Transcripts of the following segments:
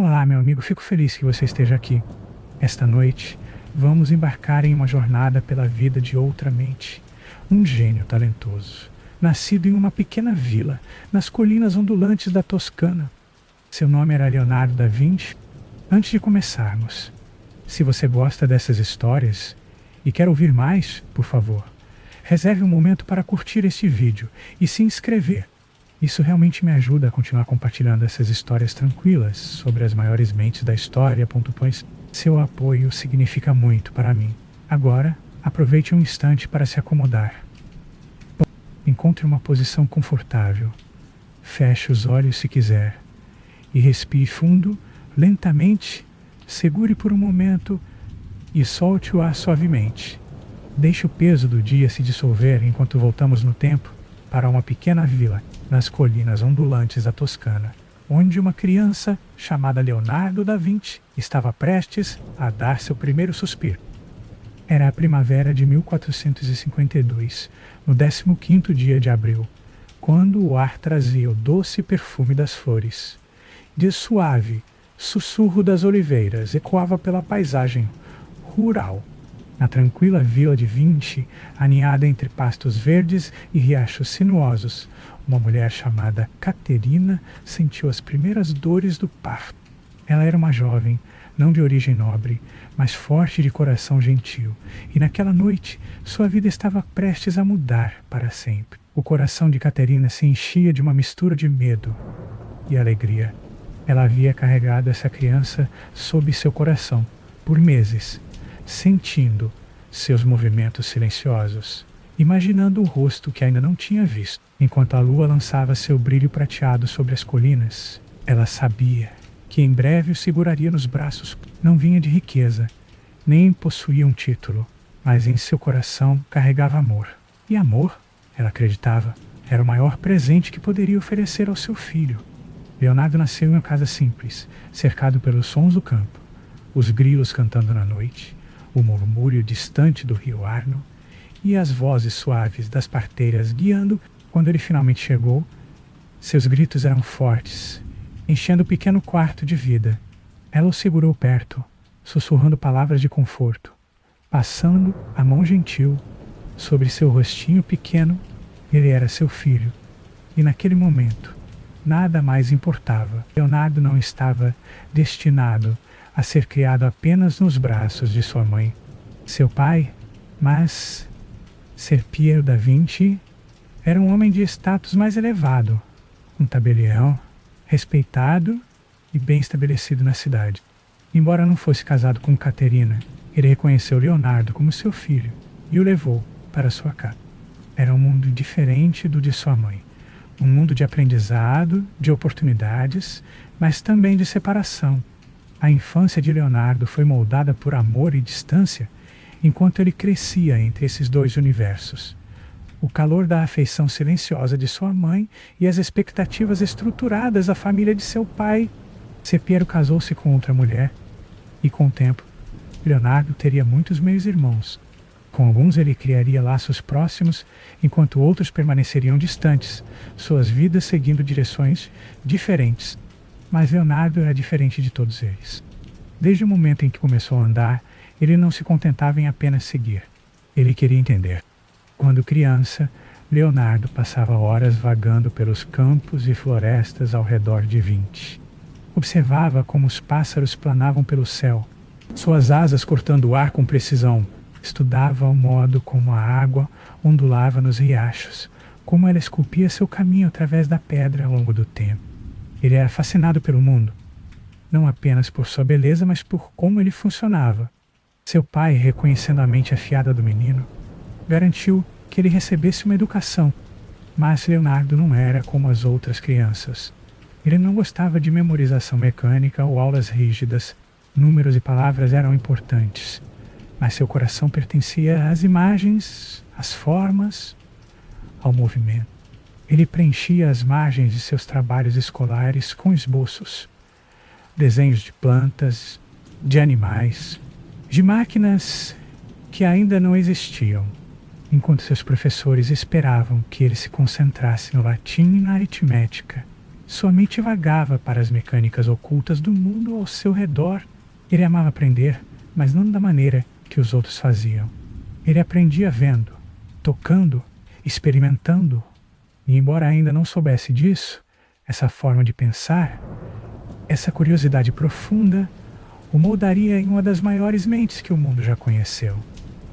Olá, meu amigo, fico feliz que você esteja aqui. Esta noite, vamos embarcar em uma jornada pela vida de outra mente. Um gênio talentoso, nascido em uma pequena vila, nas colinas ondulantes da Toscana. Seu nome era Leonardo da Vinci. Antes de começarmos, se você gosta dessas histórias e quer ouvir mais, por favor, reserve um momento para curtir este vídeo e se inscrever. Isso realmente me ajuda a continuar compartilhando essas histórias tranquilas sobre as maiores mentes da história. Pois seu apoio significa muito para mim. Agora, aproveite um instante para se acomodar. Encontre uma posição confortável. Feche os olhos se quiser e respire fundo, lentamente. Segure por um momento e solte o ar suavemente. Deixe o peso do dia se dissolver enquanto voltamos no tempo para uma pequena vila nas colinas ondulantes da Toscana, onde uma criança chamada Leonardo da Vinci estava prestes a dar seu primeiro suspiro. Era a primavera de 1452, no 15º dia de abril, quando o ar trazia o doce perfume das flores. De suave sussurro das oliveiras ecoava pela paisagem rural. Na tranquila vila de Vinci, aninhada entre pastos verdes e riachos sinuosos, uma mulher chamada Caterina sentiu as primeiras dores do parto. Ela era uma jovem, não de origem nobre, mas forte de coração gentil, e naquela noite sua vida estava prestes a mudar para sempre. O coração de Caterina se enchia de uma mistura de medo e alegria. Ela havia carregado essa criança sob seu coração por meses, sentindo seus movimentos silenciosos, imaginando o rosto que ainda não tinha visto. Enquanto a lua lançava seu brilho prateado sobre as colinas, ela sabia que em breve o seguraria nos braços. Não vinha de riqueza, nem possuía um título, mas em seu coração carregava amor. E amor, ela acreditava, era o maior presente que poderia oferecer ao seu filho. Leonardo nasceu em uma casa simples, cercado pelos sons do campo, os grilos cantando na noite, o murmúrio distante do rio Arno e as vozes suaves das parteiras guiando. Quando ele finalmente chegou, seus gritos eram fortes, enchendo o pequeno quarto de vida. Ela o segurou perto, sussurrando palavras de conforto, passando a mão gentil sobre seu rostinho pequeno. Ele era seu filho, e naquele momento, nada mais importava. Leonardo não estava destinado a ser criado apenas nos braços de sua mãe, seu pai, mas ser Piero da Vinci era um homem de status mais elevado, um tabelião, respeitado e bem estabelecido na cidade. Embora não fosse casado com Caterina, ele reconheceu Leonardo como seu filho e o levou para sua casa. Era um mundo diferente do de sua mãe, um mundo de aprendizado, de oportunidades, mas também de separação. A infância de Leonardo foi moldada por amor e distância, enquanto ele crescia entre esses dois universos. O calor da afeição silenciosa de sua mãe e as expectativas estruturadas da família de seu pai. Piero casou-se com outra mulher, e com o tempo, Leonardo teria muitos meios-irmãos. Com alguns ele criaria laços próximos, enquanto outros permaneceriam distantes, suas vidas seguindo direções diferentes. Mas Leonardo era diferente de todos eles. Desde o momento em que começou a andar, ele não se contentava em apenas seguir. Ele queria entender. Quando criança, Leonardo passava horas vagando pelos campos e florestas ao redor de Vinci. Observava como os pássaros planavam pelo céu, suas asas cortando o ar com precisão. Estudava o modo como a água ondulava nos riachos, como ela esculpia seu caminho através da pedra ao longo do tempo. Ele era fascinado pelo mundo, não apenas por sua beleza, mas por como ele funcionava. Seu pai, reconhecendo a mente afiada do menino, garantiu que ele recebesse uma educação. Mas Leonardo não era como as outras crianças. Ele não gostava de memorização mecânica ou aulas rígidas. Números e palavras eram importantes, mas seu coração pertencia às imagens, às formas, ao movimento. Ele preenchia as margens de seus trabalhos escolares com esboços, desenhos de plantas, de animais, de máquinas que ainda não existiam, enquanto seus professores esperavam que ele se concentrasse no latim e na aritmética. Sua mente vagava para as mecânicas ocultas do mundo ao seu redor. Ele amava aprender, mas não da maneira que os outros faziam. Ele aprendia vendo, tocando, experimentando. E embora ainda não soubesse disso, essa forma de pensar, essa curiosidade profunda, o moldaria em uma das maiores mentes que o mundo já conheceu.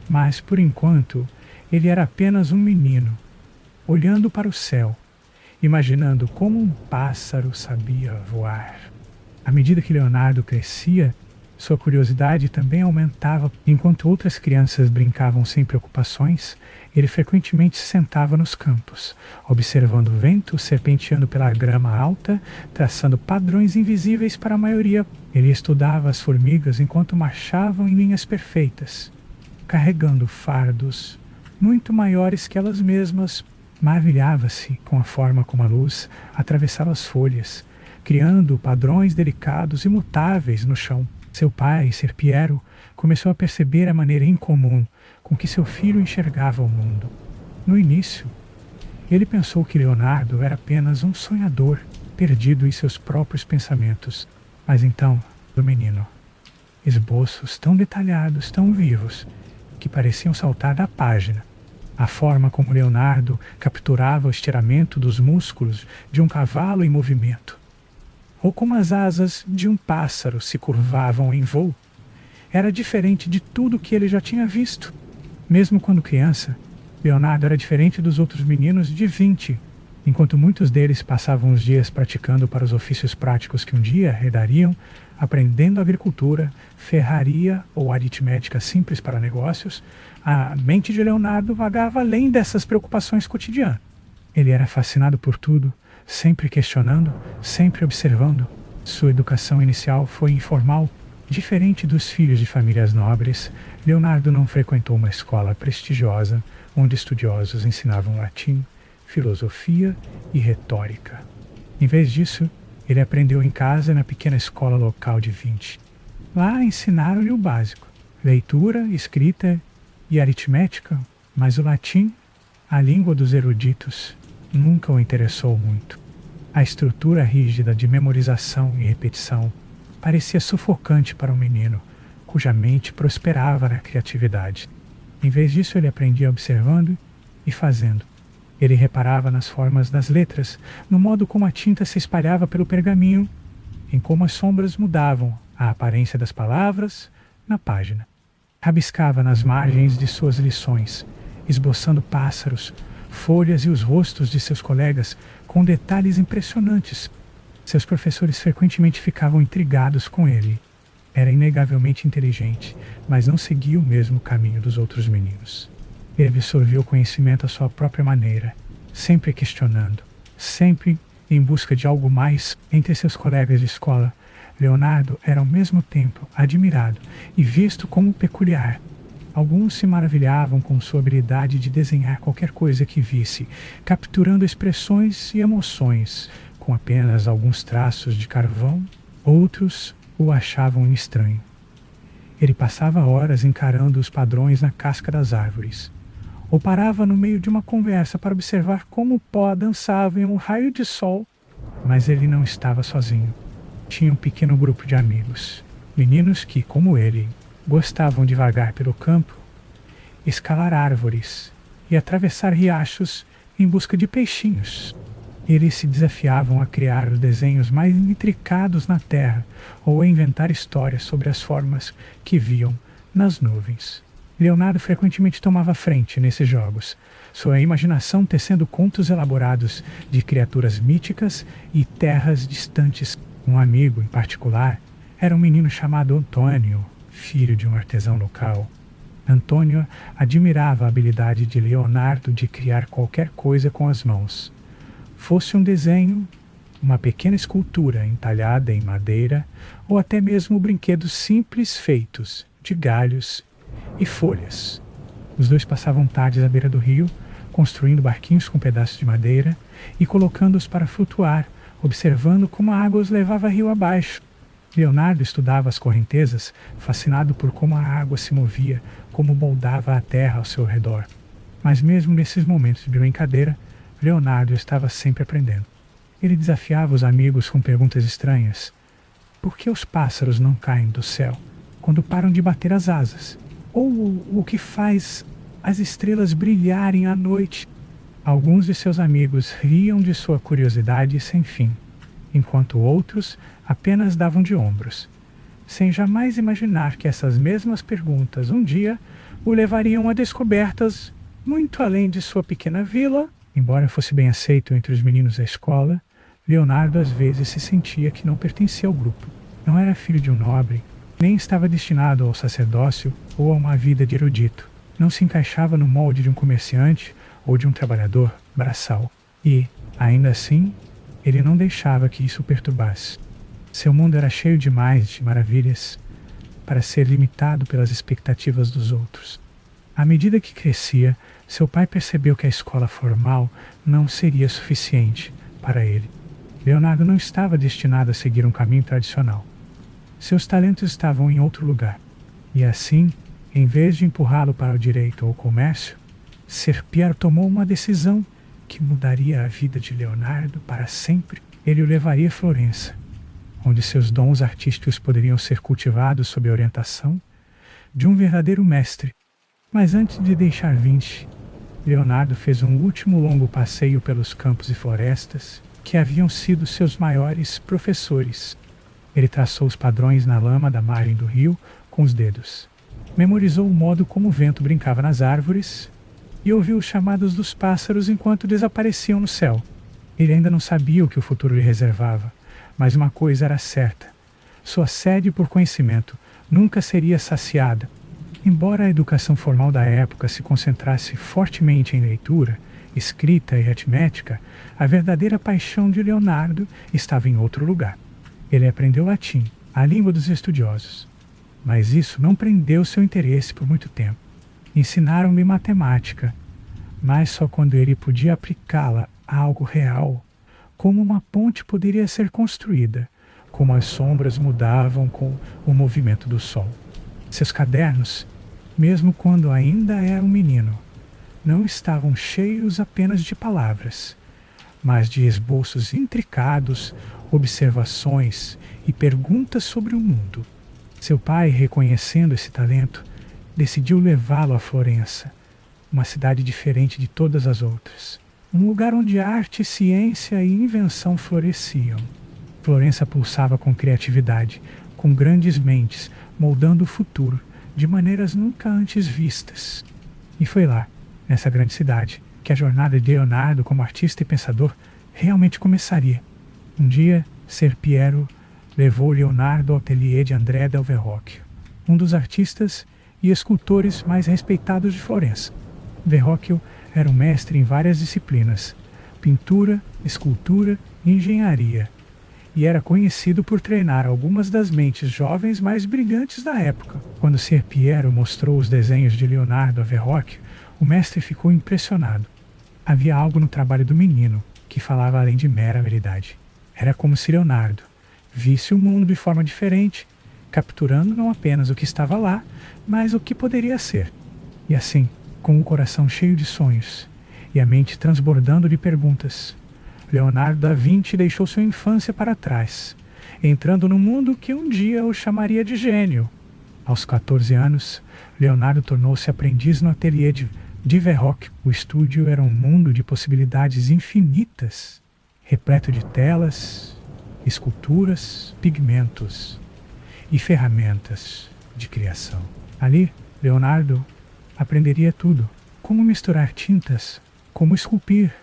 Mas, por enquanto, ele era apenas um menino, olhando para o céu, imaginando como um pássaro sabia voar. À medida que Leonardo crescia, sua curiosidade também aumentava. Enquanto outras crianças brincavam sem preocupações, ele frequentemente se sentava nos campos, observando o vento serpenteando pela grama alta, traçando padrões invisíveis para a maioria. Ele estudava as formigas enquanto marchavam em linhas perfeitas, carregando fardos muito maiores que elas mesmas. Maravilhava-se com a forma como a luz atravessava as folhas, criando padrões delicados e mutáveis no chão. Seu pai, Ser Piero, começou a perceber a maneira incomum com que seu filho enxergava o mundo. No início, ele pensou que Leonardo era apenas um sonhador, perdido em seus próprios pensamentos. Mas então, do menino, esboços tão detalhados, tão vivos, que pareciam saltar da página. A forma como Leonardo capturava o estiramento dos músculos de um cavalo em movimento, ou como as asas de um pássaro se curvavam em voo, era diferente de tudo que ele já tinha visto. Mesmo quando criança, Leonardo era diferente dos outros meninos de 20, enquanto muitos deles passavam os dias praticando para os ofícios práticos que um dia herdariam, aprendendo agricultura, ferraria ou aritmética simples para negócios. A mente de Leonardo vagava além dessas preocupações cotidianas. Ele era fascinado por tudo, sempre questionando, sempre observando. Sua educação inicial foi informal. Diferente dos filhos de famílias nobres, Leonardo não frequentou uma escola prestigiosa onde estudiosos ensinavam latim, filosofia e retórica. Em vez disso, ele aprendeu em casa na pequena escola local de 20. Lá ensinaram-lhe o básico, leitura, escrita e aritmética, mas o latim, a língua dos eruditos, nunca o interessou muito. A estrutura rígida de memorização e repetição parecia sufocante para um menino, cuja mente prosperava na criatividade. Em vez disso, ele aprendia observando e fazendo. Ele reparava nas formas das letras, no modo como a tinta se espalhava pelo pergaminho, em como as sombras mudavam a aparência das palavras na página. Rabiscava nas margens de suas lições, esboçando pássaros, folhas e os rostos de seus colegas com detalhes impressionantes. Seus professores frequentemente ficavam intrigados com ele. Era inegavelmente inteligente, mas não seguia o mesmo caminho dos outros meninos. Ele absorvia o conhecimento à sua própria maneira, sempre questionando, sempre em busca de algo mais. Entre seus colegas de escola, Leonardo era ao mesmo tempo admirado e visto como peculiar. Alguns se maravilhavam com sua habilidade de desenhar qualquer coisa que visse, capturando expressões e emoções com apenas alguns traços de carvão. Outros o achavam estranho. Ele passava horas encarando os padrões na casca das árvores, ou parava no meio de uma conversa para observar como o pó dançava em um raio de sol. Mas ele não estava sozinho. Tinha um pequeno grupo de amigos, meninos que, como ele, gostavam de vagar pelo campo, escalar árvores e atravessar riachos em busca de peixinhos. Eles se desafiavam a criar os desenhos mais intricados na terra ou a inventar histórias sobre as formas que viam nas nuvens. Leonardo frequentemente tomava frente nesses jogos, sua imaginação tecendo contos elaborados de criaturas míticas e terras distantes. Um amigo, em particular, era um menino chamado Antônio, filho de um artesão local. Antônio admirava a habilidade de Leonardo de criar qualquer coisa com as mãos. Fosse um desenho, uma pequena escultura entalhada em madeira ou até mesmo brinquedos simples feitos de galhos e folhas. Os dois passavam tardes à beira do rio, construindo barquinhos com pedaços de madeira e colocando-os para flutuar, observando como a água os levava rio abaixo. Leonardo estudava as correntezas, fascinado por como a água se movia, como moldava a terra ao seu redor. Mas mesmo nesses momentos de brincadeira, Leonardo estava sempre aprendendo. Ele desafiava os amigos com perguntas estranhas. Por que os pássaros não caem do céu quando param de bater as asas? Ou o que faz as estrelas brilharem à noite? Alguns de seus amigos riam de sua curiosidade sem fim, enquanto outros apenas davam de ombros, sem jamais imaginar que essas mesmas perguntas um dia o levariam a descobertas muito além de sua pequena vila. Embora fosse bem aceito entre os meninos da escola, Leonardo às vezes se sentia que não pertencia ao grupo. Não era filho de um nobre, nem estava destinado ao sacerdócio ou a uma vida de erudito. Não se encaixava no molde de um comerciante ou de um trabalhador braçal. E, ainda assim, ele não deixava que isso o perturbasse. Seu mundo era cheio demais de maravilhas para ser limitado pelas expectativas dos outros. À medida que crescia, seu pai percebeu que a escola formal não seria suficiente para ele. Leonardo não estava destinado a seguir um caminho tradicional. Seus talentos estavam em outro lugar. E assim, em vez de empurrá-lo para o direito ou o comércio, Ser Piero tomou uma decisão que mudaria a vida de Leonardo para sempre. Ele o levaria a Florença, onde seus dons artísticos poderiam ser cultivados sob a orientação de um verdadeiro mestre. Mas antes de deixar Vinci, Leonardo fez um último longo passeio pelos campos e florestas que haviam sido seus maiores professores. Ele traçou os padrões na lama da margem do rio com os dedos. Memorizou o modo como o vento brincava nas árvores e ouviu os chamados dos pássaros enquanto desapareciam no céu. Ele ainda não sabia o que o futuro lhe reservava, mas uma coisa era certa: sua sede por conhecimento nunca seria saciada. Embora a educação formal da época se concentrasse fortemente em leitura, escrita e aritmética, a verdadeira paixão de Leonardo estava em outro lugar. Ele aprendeu latim, a língua dos estudiosos. Mas isso não prendeu seu interesse por muito tempo. Ensinaram-lhe matemática, mas só quando ele podia aplicá-la a algo real, como uma ponte poderia ser construída, como as sombras mudavam com o movimento do sol. Seus cadernos, mesmo quando ainda era um menino, não estavam cheios apenas de palavras, mas de esboços intricados, observações e perguntas sobre o mundo. Seu pai, reconhecendo esse talento, decidiu levá-lo a Florença, uma cidade diferente de todas as outras. Um lugar onde arte, ciência e invenção floresciam. Florença pulsava com criatividade, com grandes mentes, moldando o futuro de maneiras nunca antes vistas. E foi lá, nessa grande cidade, que a jornada de Leonardo como artista e pensador realmente começaria. Um dia, Ser Piero levou Leonardo ao ateliê de Andrea del Verrocchio, um dos artistas e escultores mais respeitados de Florença. Verrocchio era um mestre em várias disciplinas: pintura, escultura e engenharia, e era conhecido por treinar algumas das mentes jovens mais brilhantes da época. Quando Ser Piero mostrou os desenhos de Leonardo a Verrocchio, o mestre ficou impressionado. Havia algo no trabalho do menino que falava além de mera habilidade. Era como se Leonardo visse o mundo de forma diferente, capturando não apenas o que estava lá, mas o que poderia ser. E assim, com o coração cheio de sonhos e a mente transbordando de perguntas, Leonardo da Vinci deixou sua infância para trás, entrando no mundo que um dia o chamaria de gênio. Aos 14 anos, Leonardo tornou-se aprendiz no ateliê de Verrocchio. O estúdio era um mundo de possibilidades infinitas, repleto de telas, esculturas, pigmentos e ferramentas de criação. Ali, Leonardo aprenderia tudo: como misturar tintas, como esculpir,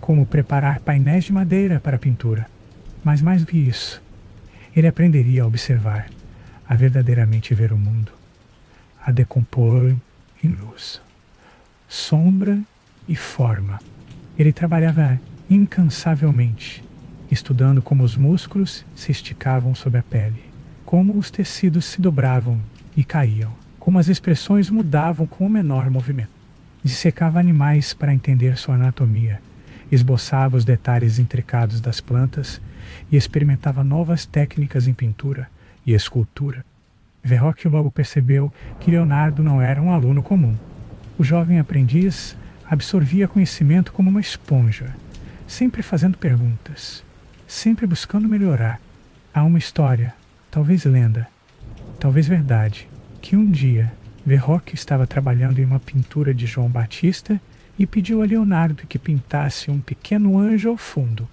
como preparar painéis de madeira para pintura. Mas mais do que isso, ele aprenderia a observar, a verdadeiramente ver o mundo, a decompô-lo em luz, sombra e forma. Ele trabalhava incansavelmente, estudando como os músculos se esticavam sob a pele, como os tecidos se dobravam e caíam, como as expressões mudavam com o menor movimento. Dissecava animais para entender sua anatomia, esboçava os detalhes intricados das plantas e experimentava novas técnicas em pintura e escultura. Verrocchio logo percebeu que Leonardo não era um aluno comum. O jovem aprendiz absorvia conhecimento como uma esponja, sempre fazendo perguntas, sempre buscando melhorar. Há uma história, talvez lenda, talvez verdade, que um dia Verrocchio estava trabalhando em uma pintura de João Batista e pediu a Leonardo que pintasse um pequeno anjo ao fundo.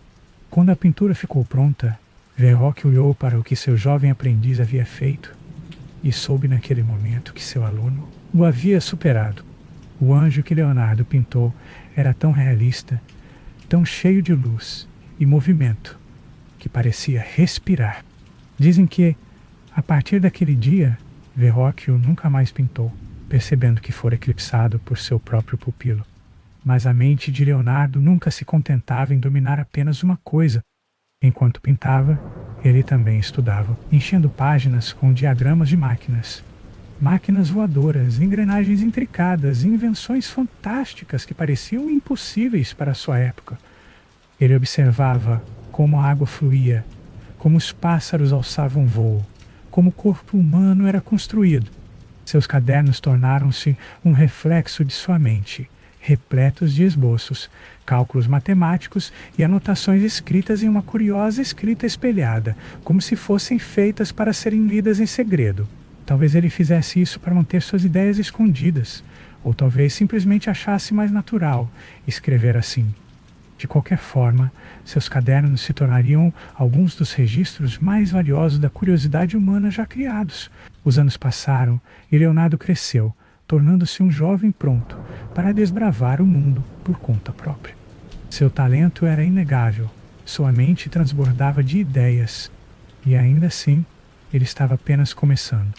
Quando a pintura ficou pronta, Verrocchio olhou para o que seu jovem aprendiz havia feito e soube naquele momento que seu aluno o havia superado. O anjo que Leonardo pintou era tão realista, tão cheio de luz e movimento, que parecia respirar. Dizem que, a partir daquele dia, Verrocchio nunca mais pintou, percebendo que fora eclipsado por seu próprio pupilo. Mas a mente de Leonardo nunca se contentava em dominar apenas uma coisa. Enquanto pintava, ele também estudava, enchendo páginas com diagramas de máquinas. Máquinas voadoras, engrenagens intricadas, invenções fantásticas que pareciam impossíveis para sua época. Ele observava como a água fluía, como os pássaros alçavam voo, como o corpo humano era construído. Seus cadernos tornaram-se um reflexo de sua mente, repletos de esboços, cálculos matemáticos e anotações escritas em uma curiosa escrita espelhada, como se fossem feitas para serem lidas em segredo. Talvez ele fizesse isso para manter suas ideias escondidas, ou talvez simplesmente achasse mais natural escrever assim. De qualquer forma, seus cadernos se tornariam alguns dos registros mais valiosos da curiosidade humana já criados. Os anos passaram e Leonardo cresceu, tornando-se um jovem pronto para desbravar o mundo por conta própria. Seu talento era inegável, sua mente transbordava de ideias, e ainda assim, ele estava apenas começando.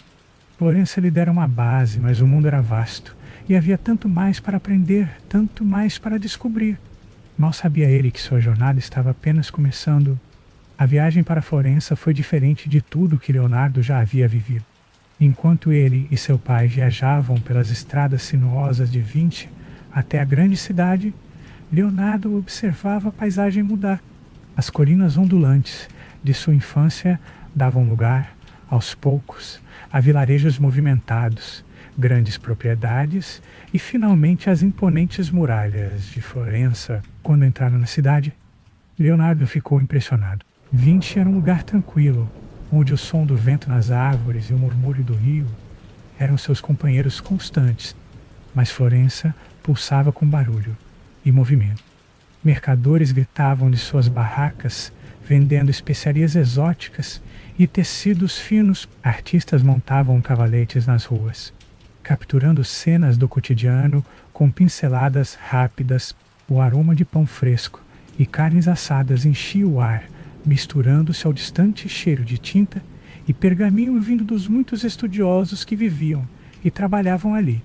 Florença lhe dera uma base, mas o mundo era vasto, e havia tanto mais para aprender, tanto mais para descobrir. Mal sabia ele que sua jornada estava apenas começando. A viagem para Florença foi diferente de tudo que Leonardo já havia vivido. Enquanto ele e seu pai viajavam pelas estradas sinuosas de Vinci até a grande cidade, Leonardo observava a paisagem mudar. As colinas ondulantes de sua infância davam lugar, aos poucos, a vilarejos movimentados, grandes propriedades e finalmente as imponentes muralhas de Florença. Quando entraram na cidade, Leonardo ficou impressionado. Vinci era um lugar tranquilo, onde o som do vento nas árvores e o murmúrio do rio eram seus companheiros constantes, mas Florença pulsava com barulho e movimento. Mercadores gritavam de suas barracas, vendendo especiarias exóticas e tecidos finos. Artistas montavam cavaletes nas ruas, capturando cenas do cotidiano com pinceladas rápidas. O aroma de pão fresco e carnes assadas enchia o ar, misturando-se ao distante cheiro de tinta e pergaminho vindo dos muitos estudiosos que viviam e trabalhavam ali.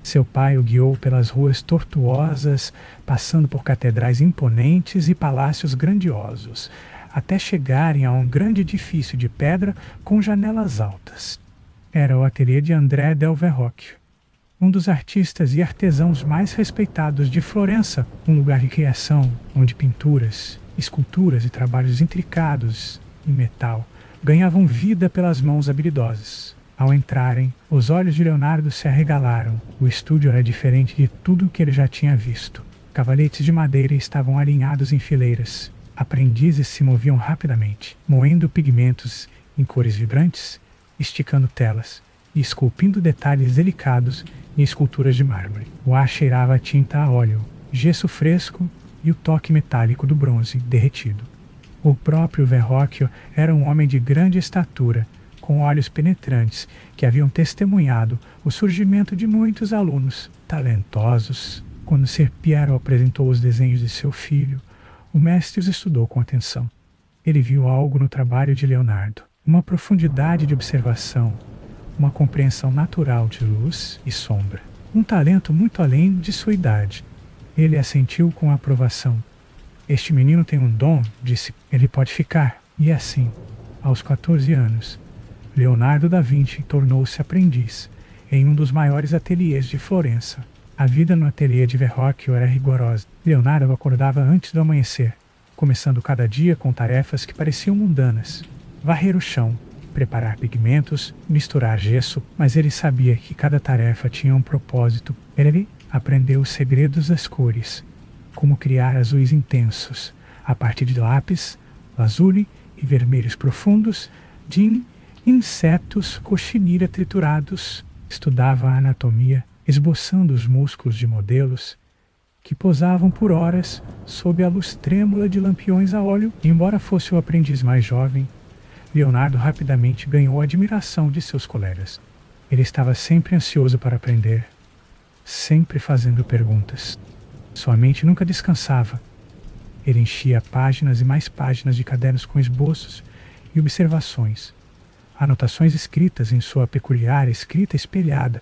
Seu pai o guiou pelas ruas tortuosas, passando por catedrais imponentes e palácios grandiosos, até chegarem a um grande edifício de pedra com janelas altas. Era o ateliê de André del Verrocchio, um dos artistas e artesãos mais respeitados de Florença, um lugar de criação onde pinturas, esculturas e trabalhos intricados em metal ganhavam vida pelas mãos habilidosas. Ao entrarem, os olhos de Leonardo se arregalaram. O estúdio era diferente de tudo o que ele já tinha visto. Cavaletes de madeira estavam alinhados em fileiras. Aprendizes se moviam rapidamente, moendo pigmentos em cores vibrantes, esticando telas e esculpindo detalhes delicados em esculturas de mármore. O ar cheirava a tinta a óleo, gesso fresco e o toque metálico do bronze derretido. O próprio Verrocchio era um homem de grande estatura, com olhos penetrantes que haviam testemunhado o surgimento de muitos alunos talentosos. Quando Ser Piero apresentou os desenhos de seu filho, o mestre os estudou com atenção. Ele viu algo no trabalho de Leonardo, uma profundidade de observação, uma compreensão natural de luz e sombra, um talento muito além de sua idade. Ele assentiu com aprovação. Este menino tem um dom, disse, ele pode ficar. E assim, aos 14 anos, Leonardo da Vinci tornou-se aprendiz em um dos maiores ateliês de Florença. A vida no ateliê de Verrocchio era rigorosa. Leonardo acordava antes do amanhecer, começando cada dia com tarefas que pareciam mundanas. Varrer o chão, preparar pigmentos, misturar gesso, mas ele sabia que cada tarefa tinha um propósito. Ele aprendeu os segredos das cores, como criar azuis intensos, a partir de lápis, lazuli e vermelhos profundos, de insetos cochinilha triturados. Estudava a anatomia, esboçando os músculos de modelos que posavam por horas sob a luz trêmula de lampiões a óleo. Embora fosse o aprendiz mais jovem, Leonardo rapidamente ganhou a admiração de seus colegas. Ele estava sempre ansioso para aprender, sempre fazendo perguntas. Sua mente nunca descansava. Ele enchia páginas e mais páginas de cadernos com esboços e observações, anotações escritas em sua peculiar escrita espelhada.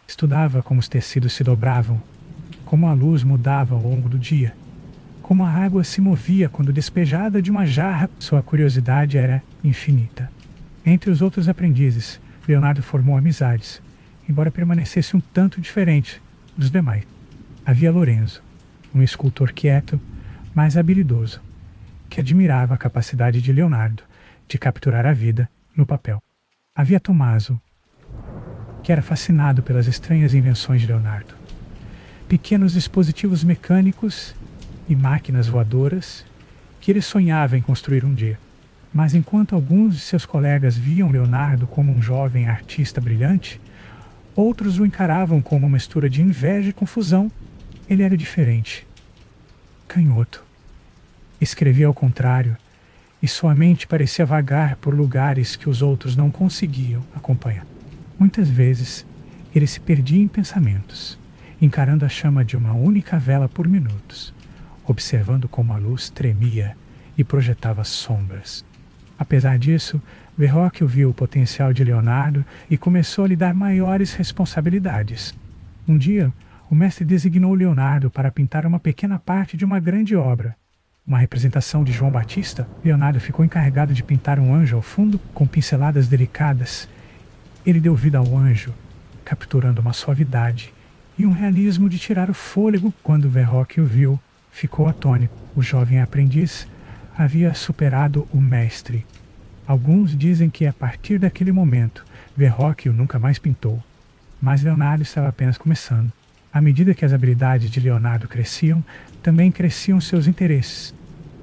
Estudava como os tecidos se dobravam, como a luz mudava ao longo do dia, como a água se movia quando despejada de uma jarra. Sua curiosidade era infinita. Entre os outros aprendizes, Leonardo formou amizades, embora permanecesse um tanto diferente dos demais. Havia Lorenzo, um escultor quieto, mas habilidoso, que admirava a capacidade de Leonardo de capturar a vida no papel. Havia Tommaso, que era fascinado pelas estranhas invenções de Leonardo. Pequenos dispositivos mecânicos e máquinas voadoras que ele sonhava em construir um dia. Mas enquanto alguns de seus colegas viam Leonardo como um jovem artista brilhante, outros o encaravam como uma mistura de inveja e confusão. Ele era diferente. Canhoto. Escrevia ao contrário, e sua mente parecia vagar por lugares que os outros não conseguiam acompanhar. Muitas vezes, ele se perdia em pensamentos, encarando a chama de uma única vela por minutos, observando como a luz tremia e projetava sombras. Apesar disso, Verrocchio viu o potencial de Leonardo e começou a lhe dar maiores responsabilidades. Um dia, o mestre designou Leonardo para pintar uma pequena parte de uma grande obra, uma representação de João Batista. Leonardo ficou encarregado de pintar um anjo ao fundo com pinceladas delicadas. Ele deu vida ao anjo, capturando uma suavidade e um realismo de tirar o fôlego. Quando Verrocchio viu, ficou atônito. O jovem aprendiz havia superado o mestre. Alguns dizem que a partir daquele momento, Verrocchio nunca mais pintou. Mas Leonardo estava apenas começando. À medida que as habilidades de Leonardo cresciam, também cresciam seus interesses.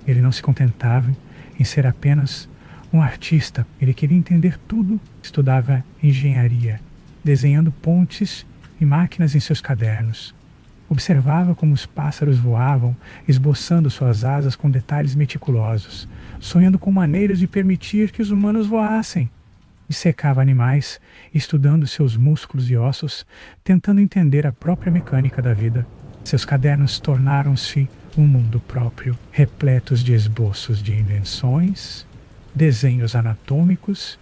Ele não se contentava em ser apenas um artista. Ele queria entender tudo. Estudava engenharia, desenhando pontes e máquinas em seus cadernos. Observava como os pássaros voavam, esboçando suas asas com detalhes meticulosos, sonhando com maneiras de permitir que os humanos voassem. Dissecava animais, estudando seus músculos e ossos, tentando entender a própria mecânica da vida. Seus cadernos tornaram-se um mundo próprio, repletos de esboços de invenções, desenhos anatômicos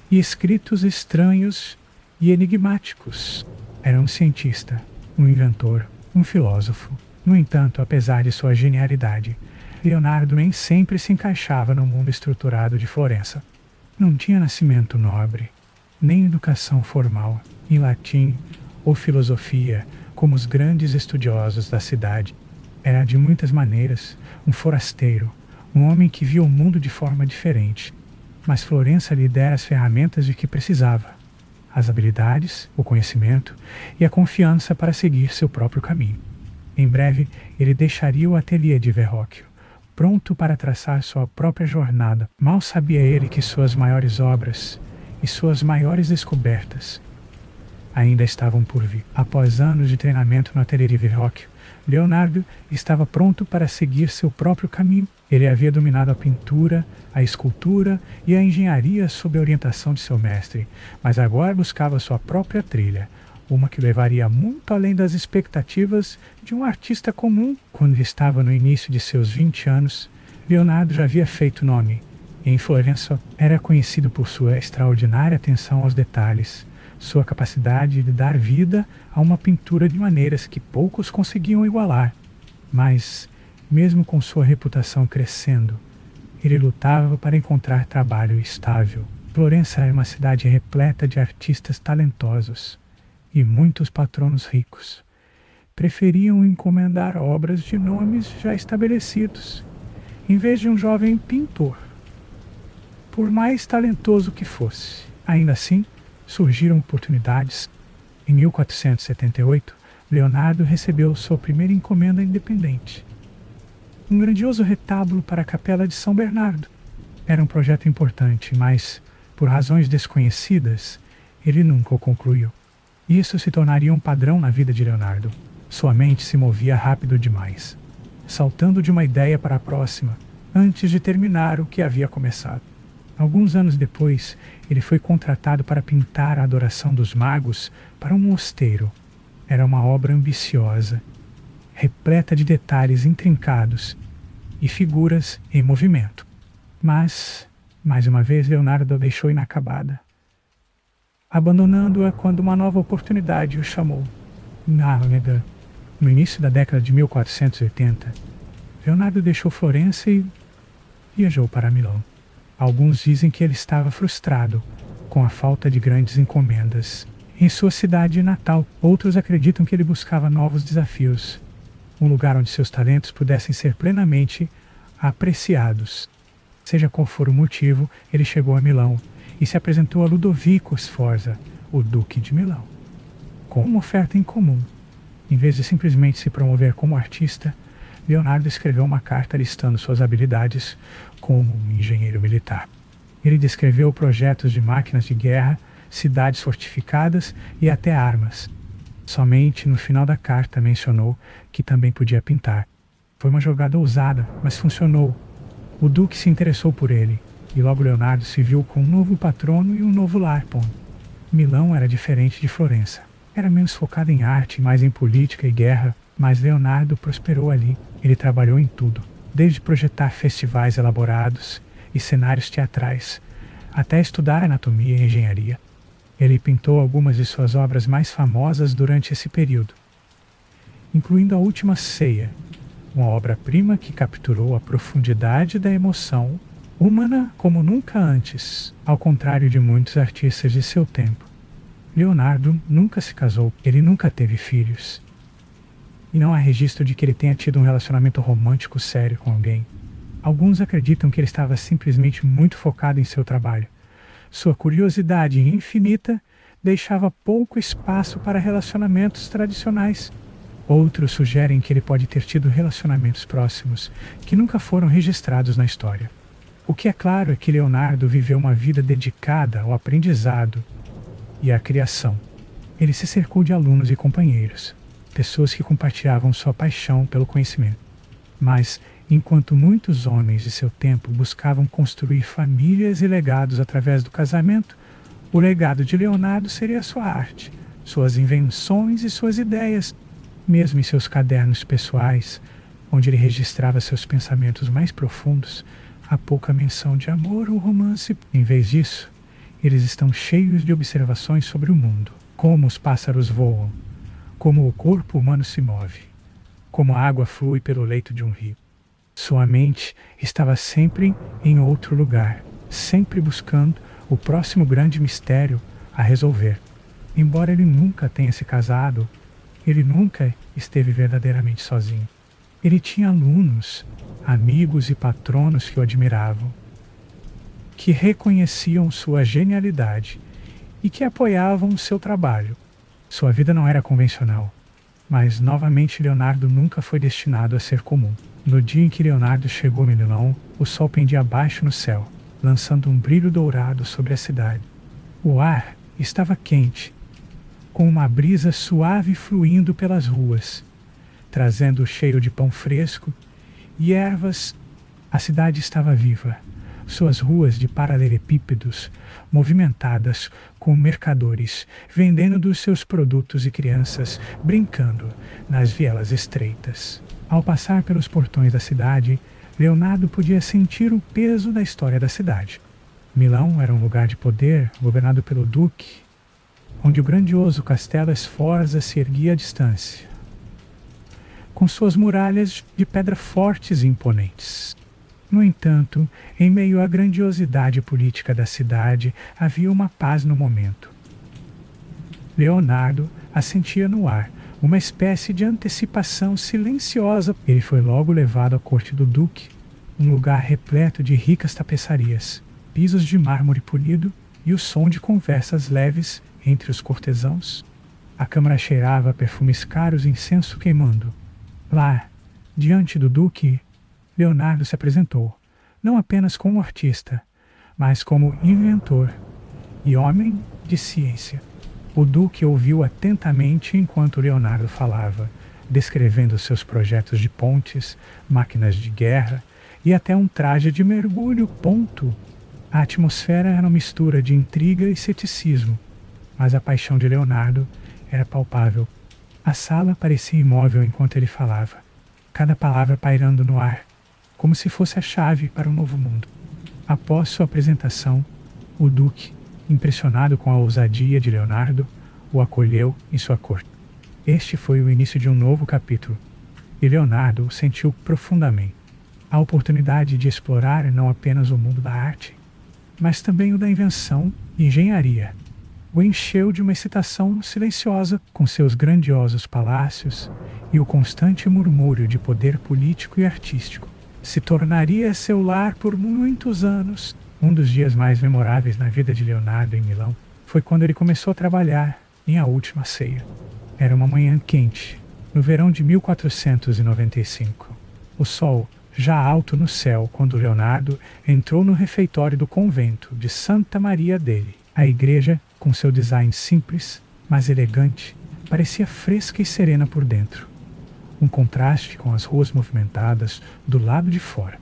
e escritos estranhos e enigmáticos. Era um cientista, um inventor, um filósofo. No entanto, apesar de sua genialidade, Leonardo nem sempre se encaixava no mundo estruturado de Florença. Não tinha nascimento nobre, nem educação formal em latim ou filosofia, como os grandes estudiosos da cidade. Era de muitas maneiras um forasteiro, um homem que via o mundo de forma diferente. Mas Florença lhe dera as ferramentas de que precisava, as habilidades, o conhecimento e a confiança para seguir seu próprio caminho. Em breve, ele deixaria o ateliê de Verrocchio, pronto para traçar sua própria jornada. Mal sabia ele que suas maiores obras e suas maiores descobertas ainda estavam por vir. Após anos de treinamento no ateliê de Verrocchio, Leonardo estava pronto para seguir seu próprio caminho. Ele havia dominado a pintura, a escultura e a engenharia sob a orientação de seu mestre, mas agora buscava sua própria trilha, uma que levaria muito além das expectativas de um artista comum. Quando estava no início de seus 20 anos, Leonardo já havia feito nome. Em Florença, era conhecido por sua extraordinária atenção aos detalhes, sua capacidade de dar vida a uma pintura de maneiras que poucos conseguiam igualar. Mas, mesmo com sua reputação crescendo, ele lutava para encontrar trabalho estável. Florença era uma cidade repleta de artistas talentosos, e muitos patronos ricos preferiam encomendar obras de nomes já estabelecidos, em vez de um jovem pintor, por mais talentoso que fosse. Ainda assim, surgiram oportunidades. Em 1478, Leonardo recebeu sua primeira encomenda independente. um grandioso retábulo para a Capela de São Bernardo. Era um projeto importante, mas, por razões desconhecidas, ele nunca o concluiu. Isso se tornaria um padrão na vida de Leonardo. Sua mente se movia rápido demais, saltando de uma ideia para a próxima, antes de terminar o que havia começado. Alguns anos depois, ele foi contratado para pintar a Adoração dos Magos para um mosteiro. Era uma obra ambiciosa, repleta de detalhes intrincados e figuras em movimento. Mas, mais uma vez, Leonardo a deixou inacabada, abandonando-a quando uma nova oportunidade o chamou. No início da década de 1480, Leonardo deixou Florença e viajou para Milão. Alguns dizem que ele estava frustrado com a falta de grandes encomendas em sua cidade natal. Outros acreditam que ele buscava novos desafios, um lugar onde seus talentos pudessem ser plenamente apreciados. Seja qual for o motivo, ele chegou a Milão e se apresentou a Ludovico Sforza, o Duque de Milão, com uma oferta incomum. Em vez de simplesmente se promover como artista, Leonardo escreveu uma carta listando suas habilidades como um engenheiro militar. Ele descreveu projetos de máquinas de guerra, cidades fortificadas e até armas. Somente no final da carta mencionou que também podia pintar. Foi uma jogada ousada, mas funcionou. O duque se interessou por ele, e logo Leonardo se viu com um novo patrono e um novo lar. Milão era diferente de Florença. Era menos focado em arte, mais em política e guerra, mas Leonardo prosperou ali. Ele trabalhou em tudo, desde projetar festivais elaborados e cenários teatrais, até estudar anatomia e engenharia. Ele pintou algumas de suas obras mais famosas durante esse período, incluindo A Última Ceia, uma obra-prima que capturou a profundidade da emoção humana como nunca antes, ao contrário de muitos artistas de seu tempo. Leonardo nunca se casou, ele nunca teve filhos. E não há registro de que ele tenha tido um relacionamento romântico sério com alguém. Alguns acreditam que ele estava simplesmente muito focado em seu trabalho. Sua curiosidade infinita deixava pouco espaço para relacionamentos tradicionais. Outros sugerem que ele pode ter tido relacionamentos próximos que nunca foram registrados na história. O que é claro é que Leonardo viveu uma vida dedicada ao aprendizado e à criação. Ele se cercou de alunos e companheiros, pessoas que compartilhavam sua paixão pelo conhecimento. Mas, enquanto muitos homens de seu tempo buscavam construir famílias e legados através do casamento, o legado de Leonardo seria sua arte, suas invenções e suas ideias. Mesmo em seus cadernos pessoais, onde ele registrava seus pensamentos mais profundos, há pouca menção de amor ou romance. Em vez disso, eles estão cheios de observações sobre o mundo, como os pássaros voam, como o corpo humano se move, como a água flui pelo leito de um rio. Sua mente estava sempre em outro lugar, sempre buscando o próximo grande mistério a resolver. Embora ele nunca tenha se casado, ele nunca esteve verdadeiramente sozinho. Ele tinha alunos, amigos e patronos que o admiravam, que reconheciam sua genialidade e que apoiavam o seu trabalho. Sua vida não era convencional, mas novamente Leonardo nunca foi destinado a ser comum. No dia em que Leonardo chegou a Milão, o sol pendia abaixo no céu, lançando um brilho dourado sobre a cidade. O ar estava quente, com uma brisa suave fluindo pelas ruas, trazendo o cheiro de pão fresco e ervas. A cidade estava viva, suas ruas de paralelepípedos movimentadas com mercadores vendendo dos seus produtos e crianças brincando nas vielas estreitas. Ao passar pelos portões da cidade, Leonardo podia sentir o peso da história da cidade. Milão era um lugar de poder governado pelo duque, onde o grandioso castelo Sforza se erguia à distância, com suas muralhas de pedra fortes e imponentes. No entanto, em meio à grandiosidade política da cidade, havia uma paz no momento. Leonardo a sentia no ar, uma espécie de antecipação silenciosa. Ele foi logo levado à corte do duque, um lugar repleto de ricas tapeçarias, pisos de mármore polido e o som de conversas leves entre os cortesãos. A câmara cheirava a perfumes caros e incenso queimando. Lá, diante do duque, Leonardo se apresentou, não apenas como artista, mas como inventor e homem de ciência. O Duque ouviu atentamente enquanto Leonardo falava, descrevendo seus projetos de pontes, máquinas de guerra e até um traje de mergulho. A atmosfera era uma mistura de intriga e ceticismo, mas a paixão de Leonardo era palpável. A sala parecia imóvel enquanto ele falava, cada palavra pairando no ar, como se fosse a chave para um novo mundo. Após sua apresentação, o Duque, impressionado com a ousadia de Leonardo, o acolheu em sua corte. Este foi o início de um novo capítulo, e Leonardo o sentiu profundamente. A oportunidade de explorar não apenas o mundo da arte, mas também o da invenção e engenharia. O encheu de uma excitação silenciosa com seus grandiosos palácios e o constante murmúrio de poder político e artístico. Se tornaria seu lar por muitos anos. Um dos dias mais memoráveis na vida de Leonardo em Milão foi quando ele começou a trabalhar em A Última Ceia. Era uma manhã quente, no verão de 1495. O sol já alto no céu quando Leonardo entrou no refeitório do convento de Santa Maria dele. A igreja, com seu design simples, mas elegante, parecia fresca e serena por dentro. Um contraste com as ruas movimentadas do lado de fora.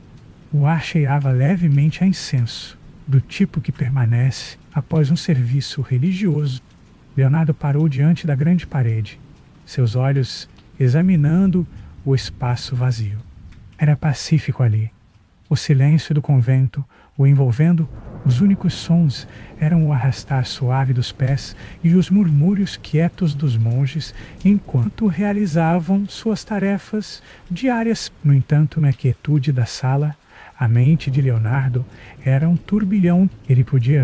O ar cheirava levemente a incenso, do tipo que permanece após um serviço religioso. Leonardo parou diante da grande parede, seus olhos examinando o espaço vazio. Era pacífico ali. O silêncio do convento o envolvendo, os únicos sons eram o arrastar suave dos pés e os murmúrios quietos dos monges enquanto realizavam suas tarefas diárias. No entanto, na quietude da sala, a mente de Leonardo era um turbilhão. Ele podia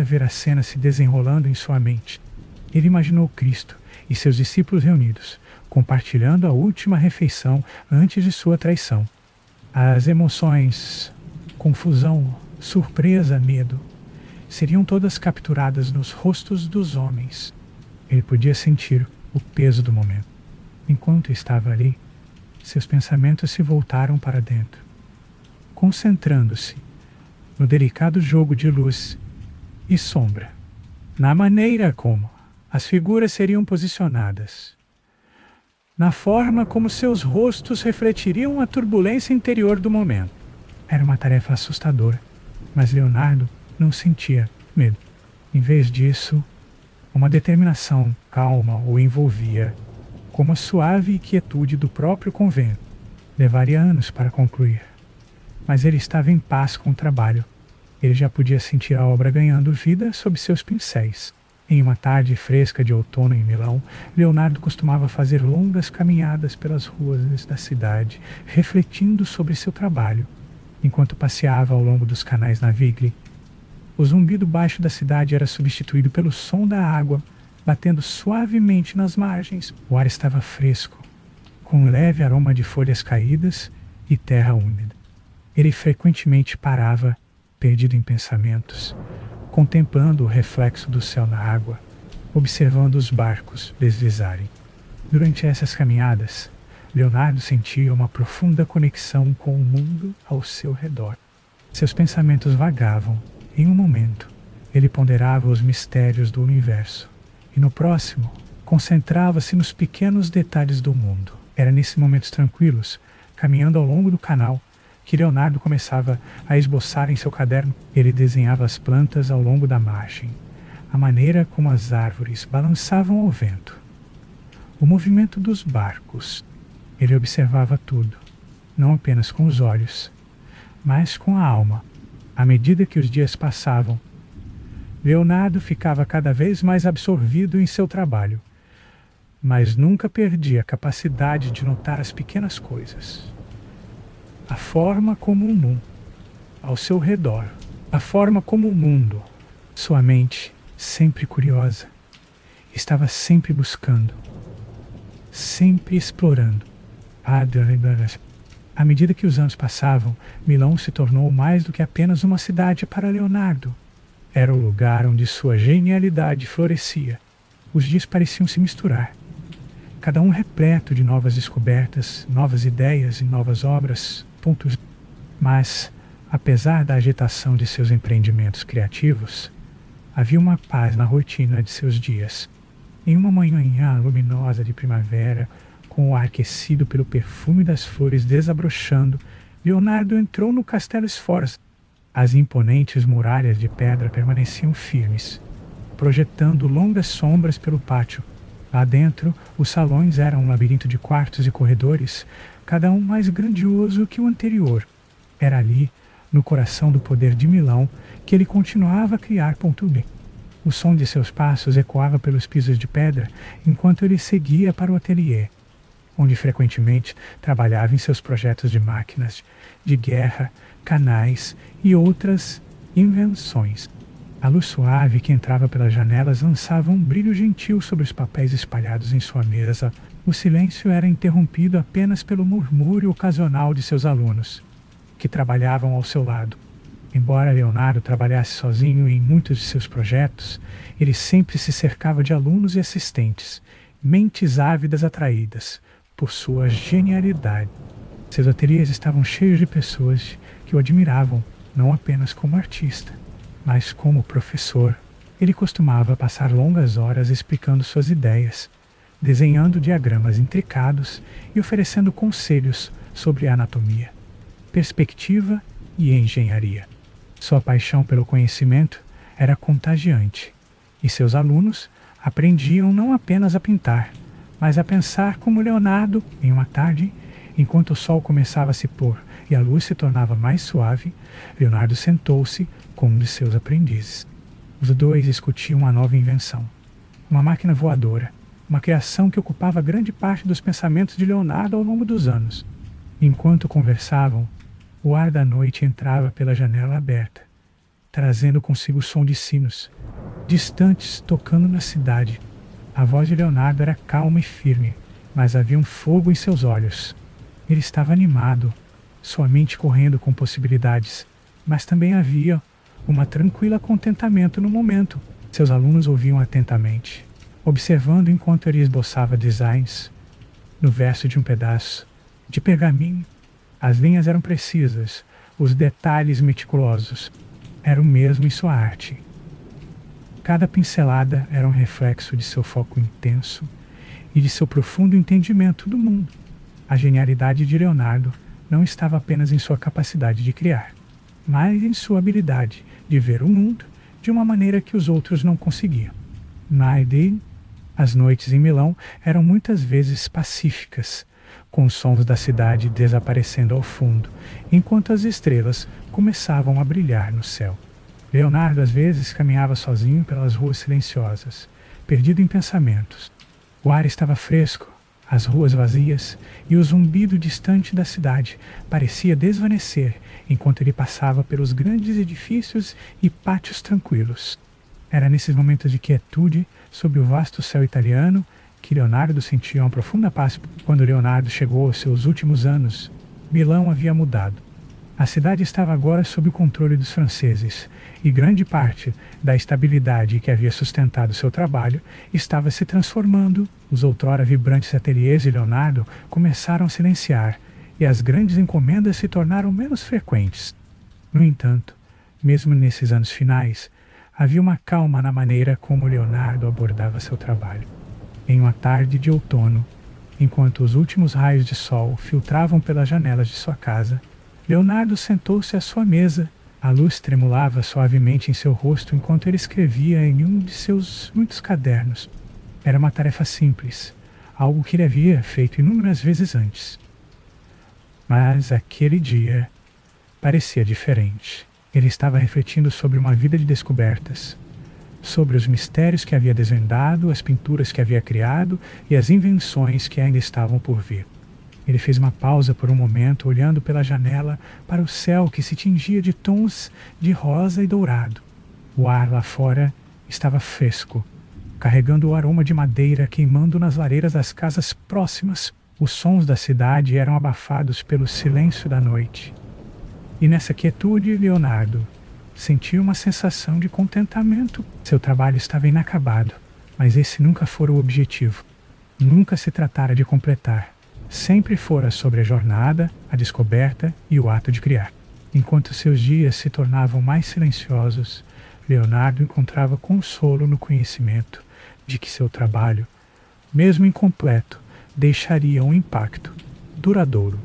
ver a cena se desenrolando em sua mente. Ele imaginou Cristo e seus discípulos reunidos, compartilhando a última refeição antes de sua traição. As emoções, confusão, surpresa, medo, seriam todas capturadas nos rostos dos homens. Ele podia sentir o peso do momento. Enquanto estava ali, seus pensamentos se voltaram para dentro, concentrando-se no delicado jogo de luz e sombra, na maneira como as figuras seriam posicionadas, na forma como seus rostos refletiriam a turbulência interior do momento. Era uma tarefa assustadora, mas Leonardo não sentia medo. Em vez disso, uma determinação calma o envolvia, como a suave quietude do próprio convento. Levaria anos para concluir, mas ele estava em paz com o trabalho. Ele já podia sentir a obra ganhando vida sob seus pincéis. Em uma tarde fresca de outono em Milão, Leonardo costumava fazer longas caminhadas pelas ruas da cidade, refletindo sobre seu trabalho. Enquanto passeava ao longo dos canais Navigli, o zumbido baixo da cidade era substituído pelo som da água, batendo suavemente nas margens. O ar estava fresco, com um leve aroma de folhas caídas e terra úmida. Ele frequentemente parava, perdido em pensamentos, contemplando o reflexo do céu na água, observando os barcos deslizarem. Durante essas caminhadas, Leonardo sentia uma profunda conexão com o mundo ao seu redor. Seus pensamentos vagavam. Em um momento, ele ponderava os mistérios do universo, e no próximo, concentrava-se nos pequenos detalhes do mundo. Era nesses momentos tranquilos, caminhando ao longo do canal, que Leonardo começava a esboçar em seu caderno. Ele desenhava as plantas ao longo da margem, a maneira como as árvores balançavam ao vento, o movimento dos barcos. Ele observava tudo, não apenas com os olhos, mas com a alma. À medida que os dias passavam, Leonardo ficava cada vez mais absorvido em seu trabalho, mas nunca perdia a capacidade de notar as pequenas coisas. A forma como o mundo, ao seu redor, a forma como o mundo, sua mente, sempre curiosa, estava sempre buscando, sempre explorando. À medida que os anos passavam, Milão se tornou mais do que apenas uma cidade para Leonardo. Era o lugar onde sua genialidade florescia. Os dias pareciam se misturar, cada um repleto de novas descobertas, novas ideias e novas obras. Mas, apesar da agitação de seus empreendimentos criativos, havia uma paz na rotina de seus dias. Em uma manhã luminosa de primavera, com o ar aquecido pelo perfume das flores desabrochando, Leonardo entrou no Castelo Sforza. As imponentes muralhas de pedra permaneciam firmes, projetando longas sombras pelo pátio. Lá dentro, os salões eram um labirinto de quartos e corredores, cada um mais grandioso que o anterior. Era ali, no coração do poder de Milão, que ele continuava a criar. B. O som de seus passos ecoava pelos pisos de pedra enquanto ele seguia para o ateliê, onde frequentemente trabalhava em seus projetos de máquinas de guerra, canais e outras invenções. A luz suave que entrava pelas janelas lançava um brilho gentil sobre os papéis espalhados em sua mesa. O silêncio era interrompido apenas pelo murmúrio ocasional de seus alunos, que trabalhavam ao seu lado. Embora Leonardo trabalhasse sozinho em muitos de seus projetos, ele sempre se cercava de alunos e assistentes, mentes ávidas atraídas por sua genialidade. Seus ateliês estavam cheios de pessoas que o admiravam, não apenas como artista, mas como professor. Ele costumava passar longas horas explicando suas ideias, desenhando diagramas intricados e oferecendo conselhos sobre anatomia, perspectiva e engenharia. Sua paixão pelo conhecimento era contagiante, e seus alunos aprendiam não apenas a pintar, mas a pensar como Leonardo. Em uma tarde, enquanto o sol começava a se pôr e a luz se tornava mais suave, Leonardo sentou-se com um de seus aprendizes. Os dois discutiam uma nova invenção, uma máquina voadora, uma criação que ocupava grande parte dos pensamentos de Leonardo ao longo dos anos. Enquanto conversavam, o ar da noite entrava pela janela aberta, trazendo consigo o som de sinos, distantes, tocando na cidade. A voz de Leonardo era calma e firme, mas havia um fogo em seus olhos. Ele estava animado, sua mente correndo com possibilidades, mas também havia uma tranquila contentamento no momento. Seus alunos ouviam atentamente, observando enquanto ele esboçava designs no verso de um pedaço de pergaminho. As linhas eram precisas, os detalhes meticulosos. Era o mesmo em sua arte. Cada pincelada era um reflexo de seu foco intenso e de seu profundo entendimento do mundo. A genialidade de Leonardo não estava apenas em sua capacidade de criar, mas em sua habilidade de ver o mundo de uma maneira que os outros não conseguiam. As noites em Milão eram muitas vezes pacíficas, com os sons da cidade desaparecendo ao fundo, enquanto as estrelas começavam a brilhar no céu. Leonardo às vezes caminhava sozinho pelas ruas silenciosas, perdido em pensamentos. O ar estava fresco, as ruas vazias, e o zumbido distante da cidade parecia desvanecer enquanto ele passava pelos grandes edifícios e pátios tranquilos. Era nesses momentos de quietude, sob o vasto céu italiano, que Leonardo sentia uma profunda paz. Quando Leonardo chegou aos seus últimos anos, Milão havia mudado. A cidade estava agora sob o controle dos franceses, e grande parte da estabilidade que havia sustentado seu trabalho estava se transformando. Os outrora vibrantes ateliês de Leonardo começaram a silenciar, e as grandes encomendas se tornaram menos frequentes. No entanto, mesmo nesses anos finais, havia uma calma na maneira como Leonardo abordava seu trabalho. Em uma tarde de outono, enquanto os últimos raios de sol filtravam pelas janelas de sua casa, Leonardo sentou-se à sua mesa. A luz tremulava suavemente em seu rosto enquanto ele escrevia em um de seus muitos cadernos. Era uma tarefa simples, algo que ele havia feito inúmeras vezes antes. Mas aquele dia parecia diferente. Ele estava refletindo sobre uma vida de descobertas, sobre os mistérios que havia desvendado, as pinturas que havia criado e as invenções que ainda estavam por vir. Ele fez uma pausa por um momento, olhando pela janela para o céu que se tingia de tons de rosa e dourado. O ar lá fora estava fresco, carregando o aroma de madeira queimando nas lareiras das casas próximas. Os sons da cidade eram abafados pelo silêncio da noite. E nessa quietude, Leonardo sentiu uma sensação de contentamento. Seu trabalho estava inacabado, mas esse nunca fora o objetivo. Nunca se tratara de completar. sempre fora sobre a jornada, a descoberta e o ato de criar. Enquanto seus dias se tornavam mais silenciosos, Leonardo encontrava consolo no conhecimento de que seu trabalho, mesmo incompleto, deixaria um impacto duradouro.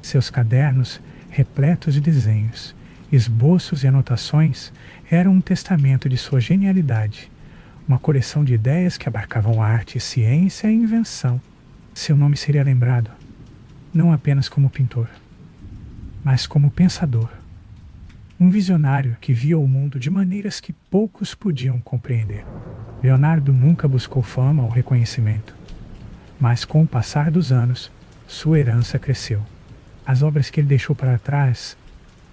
Seus cadernos, repletos de desenhos, esboços e anotações, eram um testamento de sua genialidade, uma coleção de ideias que abarcavam arte, ciência e invenção. Seu nome seria lembrado não apenas como pintor, mas como pensador. Um visionário que via o mundo de maneiras que poucos podiam compreender. Leonardo nunca buscou fama ou reconhecimento, mas com o passar dos anos, sua herança cresceu. As obras que ele deixou para trás,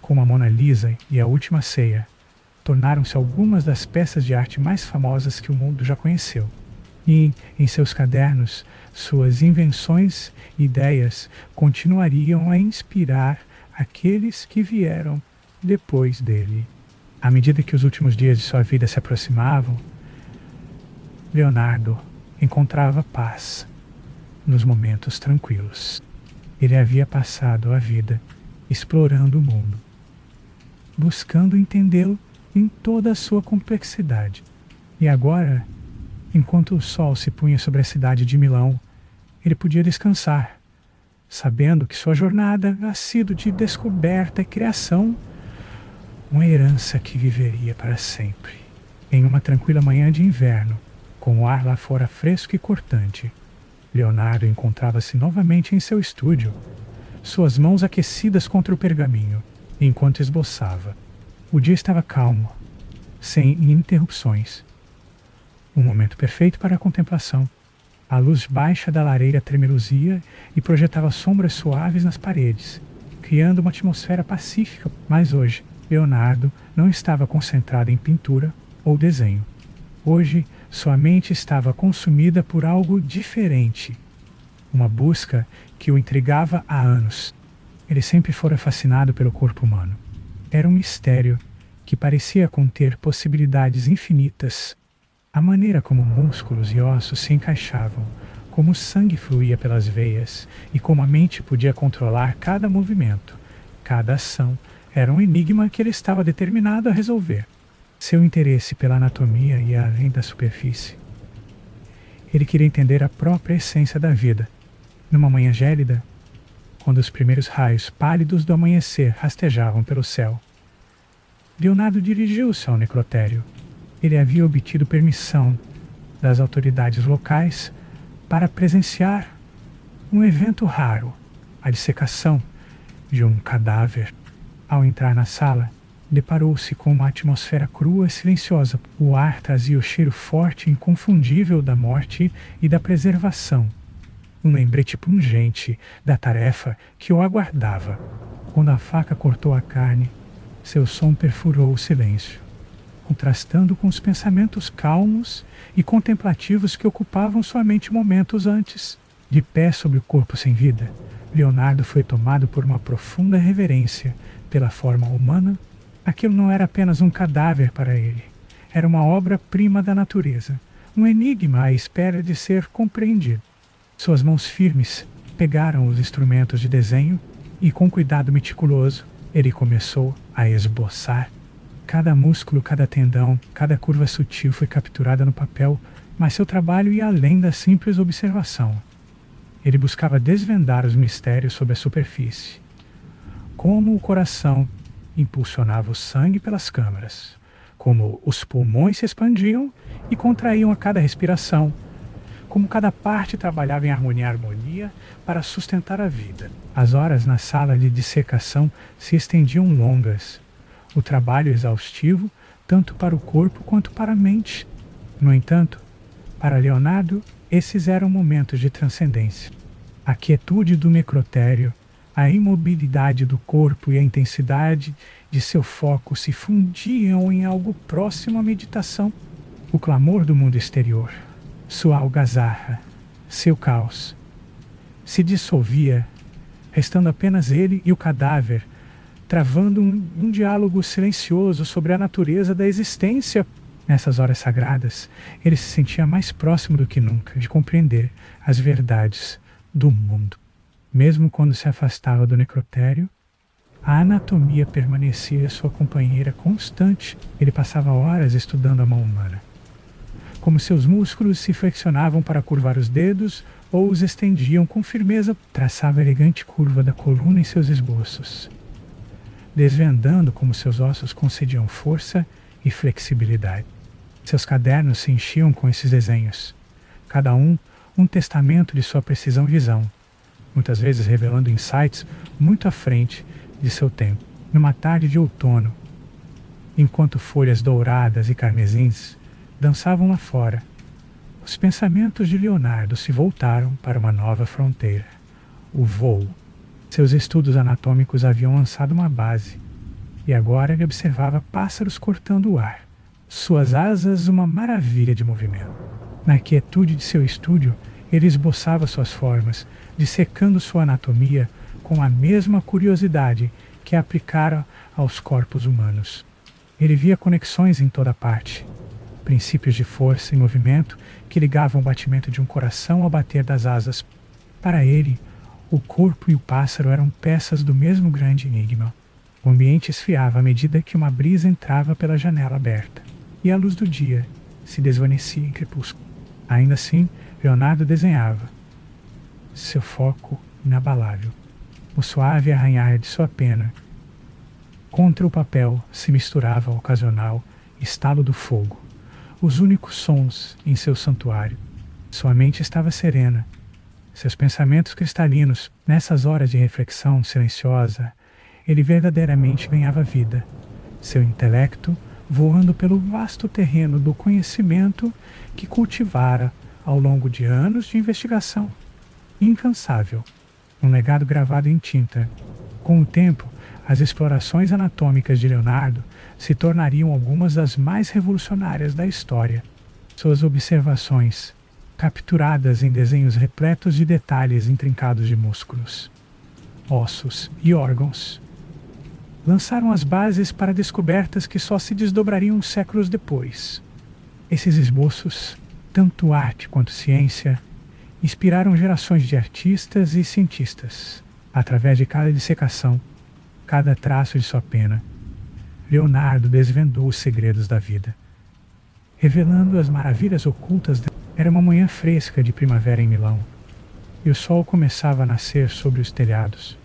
como a Mona Lisa e a Última Ceia, tornaram-se algumas das peças de arte mais famosas que o mundo já conheceu. E, em seus cadernos, suas invenções e ideias continuariam a inspirar aqueles que vieram depois dele. À medida que os últimos dias de sua vida se aproximavam, Leonardo encontrava paz nos momentos tranquilos. Ele havia passado a vida explorando o mundo, buscando entendê-lo em toda a sua complexidade. E agora, enquanto o sol se punha sobre a cidade de Milão, ele podia descansar, sabendo que sua jornada havia sido de descoberta e criação, uma herança que viveria para sempre. Em uma tranquila manhã de inverno, com o ar lá fora fresco e cortante, Leonardo encontrava-se novamente em seu estúdio, suas mãos aquecidas contra o pergaminho, enquanto esboçava. O dia estava calmo, sem interrupções. Um momento perfeito para a contemplação. A luz baixa da lareira tremeluzia e projetava sombras suaves nas paredes, criando uma atmosfera pacífica. Mas hoje, Leonardo não estava concentrado em pintura ou desenho. Hoje, sua mente estava consumida por algo diferente. Uma busca que o intrigava há anos. Ele sempre fora fascinado pelo corpo humano. Era um mistério que parecia conter possibilidades infinitas. A maneira como músculos e ossos se encaixavam, como o sangue fluía pelas veias e como a mente podia controlar cada movimento, cada ação, era um enigma que ele estava determinado a resolver. Seu interesse pela anatomia ia além da superfície. Ele queria entender a própria essência da vida. Numa manhã gélida, quando os primeiros raios pálidos do amanhecer rastejavam pelo céu, Leonardo dirigiu-se ao necrotério. Ele havia obtido permissão das autoridades locais para presenciar um evento raro, a dissecação de um cadáver. Ao entrar na sala, deparou-se com uma atmosfera crua e silenciosa. O ar trazia o cheiro forte e inconfundível da morte e da preservação. Um lembrete pungente da tarefa que o aguardava. Quando a faca cortou a carne, seu som perfurou o silêncio, contrastando com os pensamentos calmos e contemplativos que ocupavam sua mente momentos antes. De pé sobre o corpo sem vida, Leonardo foi tomado por uma profunda reverência pela forma humana. Aquilo não era apenas um cadáver para ele. Era uma obra-prima da natureza, um enigma à espera de ser compreendido. Suas mãos firmes pegaram os instrumentos de desenho e, com cuidado meticuloso, ele começou a esboçar. Cada músculo, cada tendão, cada curva sutil foi capturada no papel, mas seu trabalho ia além da simples observação. Ele buscava desvendar os mistérios sob a superfície. Como o coração impulsionava o sangue pelas câmaras, como os pulmões se expandiam e contraíam a cada respiração, como cada parte trabalhava em harmonia para sustentar a vida. As horas na sala de dissecação se estendiam longas. O trabalho exaustivo, tanto para o corpo quanto para a mente. No entanto, para Leonardo, esses eram momentos de transcendência. A quietude do necrotério, a imobilidade do corpo e a intensidade de seu foco se fundiam em algo próximo à meditação. O clamor do mundo exterior, sua algazarra, seu caos, se dissolvia, restando apenas ele e o cadáver, travando um diálogo silencioso sobre a natureza da existência. Nessas horas sagradas, ele se sentia mais próximo do que nunca de compreender as verdades do mundo. Mesmo quando se afastava do necrotério, a anatomia permanecia sua companheira constante. Ele passava horas estudando a mão humana. Como seus músculos se flexionavam para curvar os dedos ou os estendiam com firmeza, traçava a elegante curva da coluna em seus esboços, desvendando como seus ossos concediam força e flexibilidade. Seus cadernos se enchiam com esses desenhos, cada um testamento de sua precisão e visão, muitas vezes revelando insights muito à frente de seu tempo. Numa tarde de outono, enquanto folhas douradas e carmesins dançavam lá fora, os pensamentos de Leonardo se voltaram para uma nova fronteira: o voo. Seus estudos anatômicos haviam lançado uma base, e agora ele observava pássaros cortando o ar, suas asas uma maravilha de movimento. Na quietude de seu estúdio, ele esboçava suas formas, dissecando sua anatomia com a mesma curiosidade que aplicara aos corpos humanos. Ele via conexões em toda parte, princípios de força e movimento que ligavam o batimento de um coração ao bater das asas. Para ele, o corpo e o pássaro eram peças do mesmo grande enigma. O ambiente esfriava à medida que uma brisa entrava pela janela aberta, e a luz do dia se desvanecia em crepúsculo. Ainda assim, Leonardo desenhava, seu foco inabalável. O suave arranhar de sua pena contra o papel se misturava ao ocasional estalo do fogo, os únicos sons em seu santuário. Sua mente estava serena, seus pensamentos cristalinos. Nessas horas de reflexão silenciosa, ele verdadeiramente ganhava vida, seu intelecto voando pelo vasto terreno do conhecimento que cultivara ao longo de anos de investigação. Incansável, um legado gravado em tinta. Com o tempo, as explorações anatômicas de Leonardo se tornariam algumas das mais revolucionárias da história. Suas observações, capturadas em desenhos repletos de detalhes intrincados de músculos, ossos e órgãos, lançaram as bases para descobertas que só se desdobrariam séculos depois. Esses esboços, tanto arte quanto ciência, inspiraram gerações de artistas e cientistas. Através de cada dissecação, cada traço de sua pena, Leonardo desvendou os segredos da vida, revelando as maravilhas ocultas. Era uma manhã fresca de primavera em Milão, e o sol começava a nascer sobre os telhados,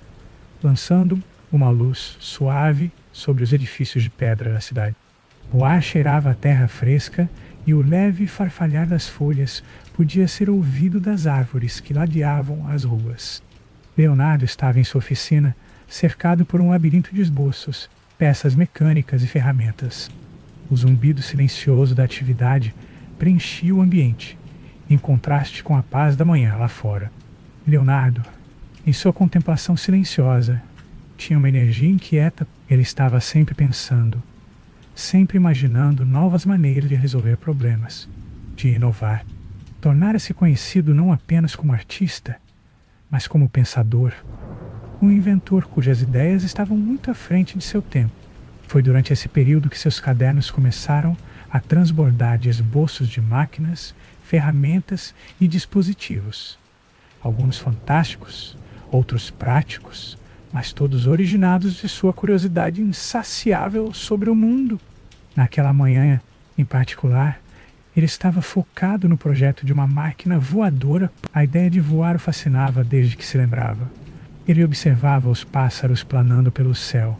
lançando uma luz suave sobre os edifícios de pedra da cidade. O ar cheirava a terra fresca e o leve farfalhar das folhas podia ser ouvido das árvores que ladeavam as ruas. Leonardo estava em sua oficina, cercado por um labirinto de esboços, peças mecânicas e ferramentas. O zumbido silencioso da atividade preenchia o ambiente, em contraste com a paz da manhã lá fora. Leonardo, em sua contemplação silenciosa, tinha uma energia inquieta. Ele estava sempre pensando, sempre imaginando novas maneiras de resolver problemas, de inovar. Tornara-se conhecido não apenas como artista, mas como pensador, um inventor cujas ideias estavam muito à frente de seu tempo. Foi durante esse período que seus cadernos começaram a transbordar de esboços de máquinas, ferramentas e dispositivos. Alguns fantásticos, outros práticos, mas todos originados de sua curiosidade insaciável sobre o mundo. Naquela manhã, em particular, ele estava focado no projeto de uma máquina voadora. A ideia de voar o fascinava desde que se lembrava. Ele observava os pássaros planando pelo céu,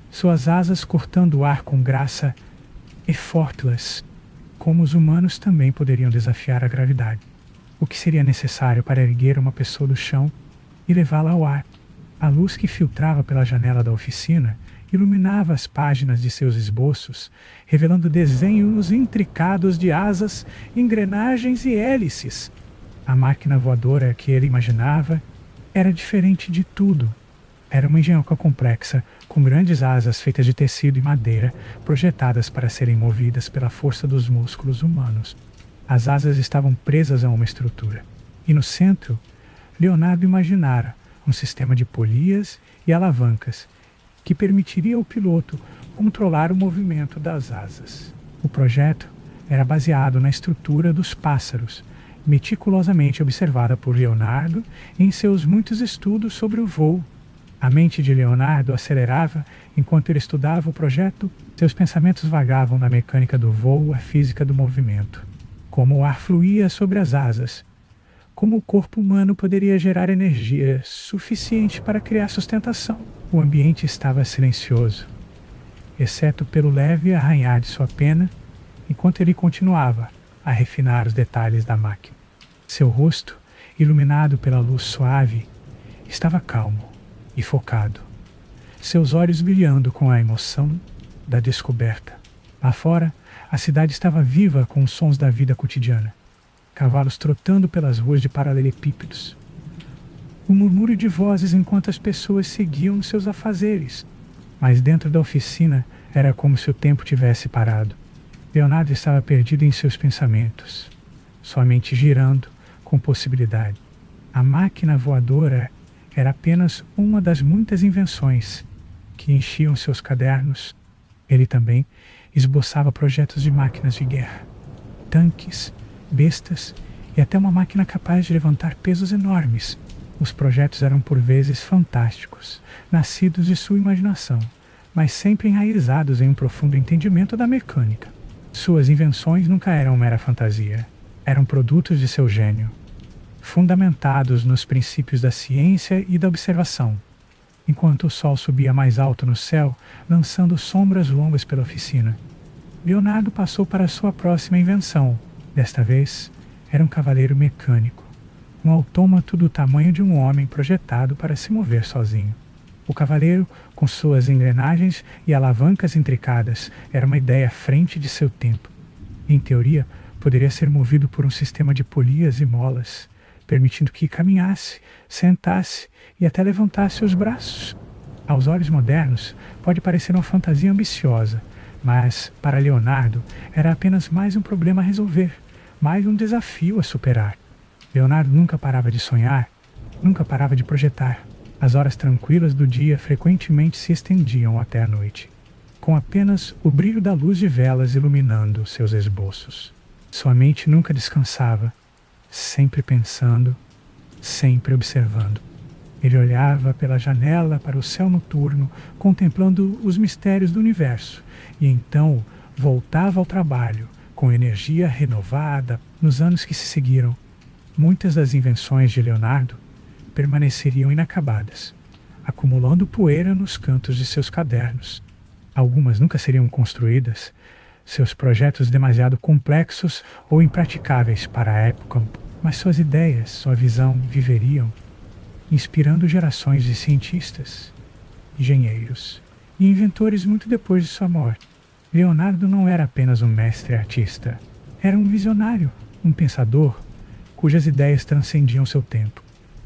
suas asas cortando o ar com graça effortless, como os humanos também poderiam desafiar a gravidade. O que seria necessário para erguer uma pessoa do chão e levá-la ao ar? A luz que filtrava pela janela da oficina iluminava as páginas de seus esboços, revelando desenhos intricados de asas, engrenagens e hélices. A máquina voadora que ele imaginava era diferente de tudo. Era uma engenhoca complexa, com grandes asas feitas de tecido e madeira, projetadas para serem movidas pela força dos músculos humanos. As asas estavam presas a uma estrutura, e no centro, Leonardo imaginara um sistema de polias e alavancas que permitiria ao piloto controlar o movimento das asas. O projeto era baseado na estrutura dos pássaros meticulosamente observada por Leonardo em seus muitos estudos sobre o voo. A mente de Leonardo acelerava enquanto ele estudava o projeto. Seus pensamentos vagavam na mecânica do voo, a física do movimento, como o ar fluía sobre as asas, como o corpo humano poderia gerar energia suficiente para criar sustentação. O ambiente estava silencioso, exceto pelo leve arranhar de sua pena, enquanto ele continuava a refinar os detalhes da máquina. Seu rosto, iluminado pela luz suave, estava calmo e focado, seus olhos brilhando com a emoção da descoberta. Lá fora, a cidade estava viva com os sons da vida cotidiana. Cavalos trotando pelas ruas de paralelepípedos. O murmúrio de vozes enquanto as pessoas seguiam seus afazeres. Mas dentro da oficina era como se o tempo tivesse parado. Leonardo estava perdido em seus pensamentos, sua mente girando com possibilidade. A máquina voadora era apenas uma das muitas invenções que enchiam seus cadernos. Ele também esboçava projetos de máquinas de guerra, tanques, bestas e até uma máquina capaz de levantar pesos enormes. Os projetos eram por vezes fantásticos, nascidos de sua imaginação, mas sempre enraizados em um profundo entendimento da mecânica. Suas invenções nunca eram mera fantasia, eram produtos de seu gênio, fundamentados nos princípios da ciência e da observação. Enquanto o sol subia mais alto no céu, lançando sombras longas pela oficina, Leonardo passou para sua próxima invenção. Desta vez, era um cavaleiro mecânico, um autômato do tamanho de um homem projetado para se mover sozinho. O cavaleiro, com suas engrenagens e alavancas intricadas, era uma ideia à frente de seu tempo. Em teoria, poderia ser movido por um sistema de polias e molas, permitindo que caminhasse, sentasse e até levantasse os braços. Aos olhos modernos, pode parecer uma fantasia ambiciosa, mas, para Leonardo, era apenas mais um problema a resolver, mais um desafio a superar. Leonardo nunca parava de sonhar, nunca parava de projetar. As horas tranquilas do dia frequentemente se estendiam até a noite, com apenas o brilho da luz de velas iluminando seus esboços. Sua mente nunca descansava, sempre pensando, sempre observando. Ele olhava pela janela para o céu noturno, contemplando os mistérios do universo, e então voltava ao trabalho, com energia renovada. Nos anos que se seguiram, muitas das invenções de Leonardo permaneceriam inacabadas, acumulando poeira nos cantos de seus cadernos. Algumas nunca seriam construídas, seus projetos demasiado complexos ou impraticáveis para a época, mas suas ideias, sua visão viveriam, inspirando gerações de cientistas, engenheiros e inventores muito depois de sua morte. Leonardo não era apenas um mestre artista, era um visionário, um pensador cujas ideias transcendiam seu tempo.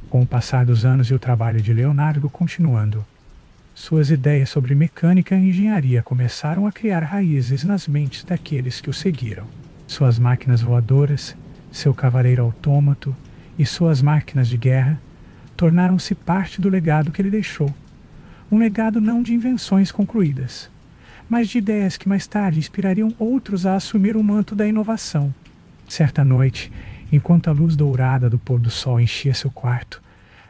Com o passar dos anos e o trabalho de Leonardo continuando, suas ideias sobre mecânica e engenharia começaram a criar raízes nas mentes daqueles que o seguiram. Suas máquinas voadoras, seu cavaleiro autômato e suas máquinas de guerra tornaram-se parte do legado que ele deixou. Um legado não de invenções concluídas, mas de ideias que mais tarde inspirariam outros a assumir o manto da inovação. Certa noite, enquanto a luz dourada do pôr do sol enchia seu quarto,